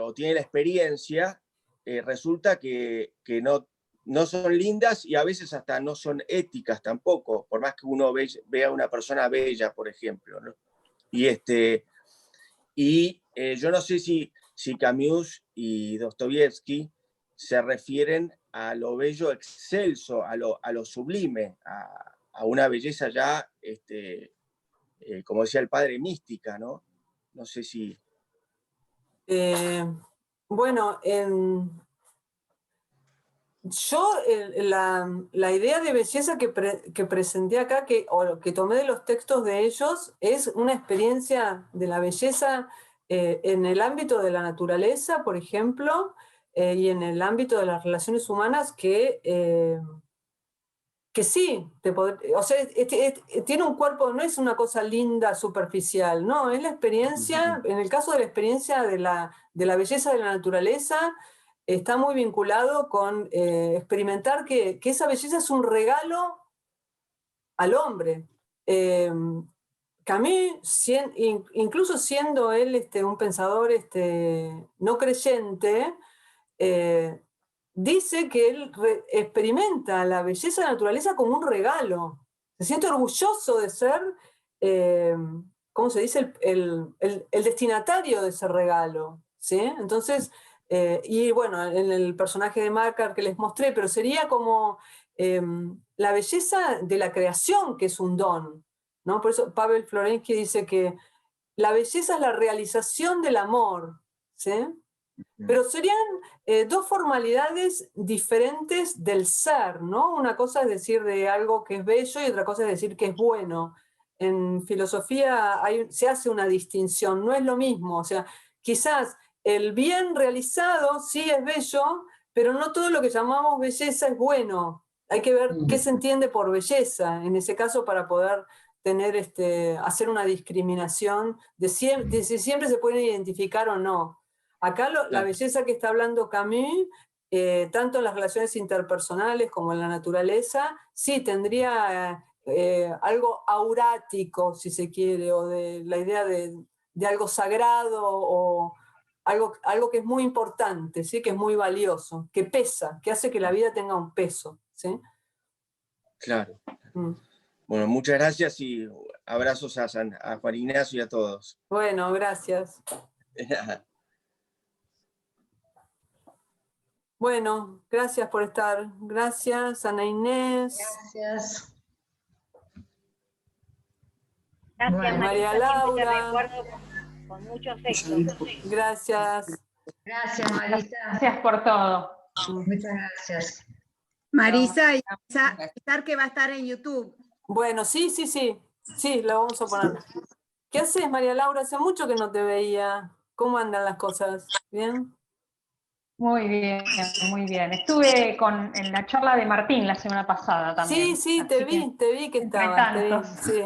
o tiene la experiencia, resulta que no son lindas y a veces hasta no son éticas tampoco, por más que uno vea a una persona bella, por ejemplo, ¿no? Y yo no sé si Camus y Dostoyevsky se refieren a lo bello excelso, a lo sublime, a una belleza ya, como decía el padre, mística, ¿no? No sé si... Bueno, yo la idea de belleza que presenté acá, o que tomé de los textos de ellos, es una experiencia de la belleza en el ámbito de la naturaleza, por ejemplo, y en el ámbito de las relaciones humanas que sí, o sea, tiene un cuerpo, no es una cosa linda, superficial, no, es la experiencia, en el caso de la experiencia de la belleza de la naturaleza, está muy vinculado con experimentar que esa belleza es un regalo al hombre. Camus, incluso siendo él un pensador no creyente, dice que él experimenta la belleza de la naturaleza como un regalo. Se siente orgulloso de ser, ¿cómo se dice?, el destinatario de ese regalo, ¿sí? Entonces, y bueno, en el personaje de Makar que les mostré, pero sería como la belleza de la creación, que es un don, ¿no? Por eso Pavel Florensky dice que la belleza es la realización del amor, ¿sí? Pero serían dos formalidades diferentes del ser, ¿no? Una cosa es decir de algo que es bello y otra cosa es decir que es bueno. En filosofía se hace una distinción, no es lo mismo. O sea, quizás el bien realizado sí es bello, pero no todo lo que llamamos belleza es bueno. Hay que ver qué se entiende por belleza, en ese caso, para poder tener, hacer una discriminación de si siempre se pueden identificar o no. Acá la belleza que está hablando Camus, tanto en las relaciones interpersonales como en la naturaleza, sí tendría algo aurático, si se quiere, o de la idea de algo sagrado o algo que es muy importante, ¿sí? Que es muy valioso, que pesa, que hace que la vida tenga un peso. ¿Sí? Claro. Bueno, muchas gracias y abrazos a Juan Ignacio y a todos. Bueno, gracias. Bueno, gracias por estar. Gracias, Ana Inés. Gracias. Gracias, María Marisa, siempre te Laura. recuerdo con mucho afecto. Gracias. Gracias, Marisa. Gracias por todo. Muchas gracias. Marisa, y pensar que va a estar en YouTube. Bueno, sí, lo vamos a poner. ¿Qué haces, María Laura? Hace mucho que no te veía. ¿Cómo andan las cosas? ¿Bien? Muy bien, muy bien. Estuve en la charla de Martín la semana pasada también. Sí, te vi que estabas. Sí.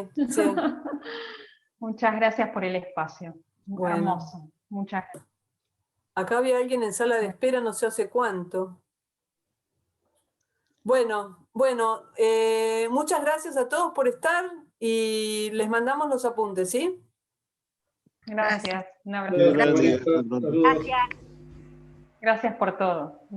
Muchas gracias por el espacio. Bueno. Hermoso. Muchas gracias. Acá había alguien en sala de espera no sé hace cuánto. Bueno, muchas gracias a todos por estar y les mandamos los apuntes, ¿sí? Gracias. Un abrazo. Gracias. Gracias. Gracias por todo.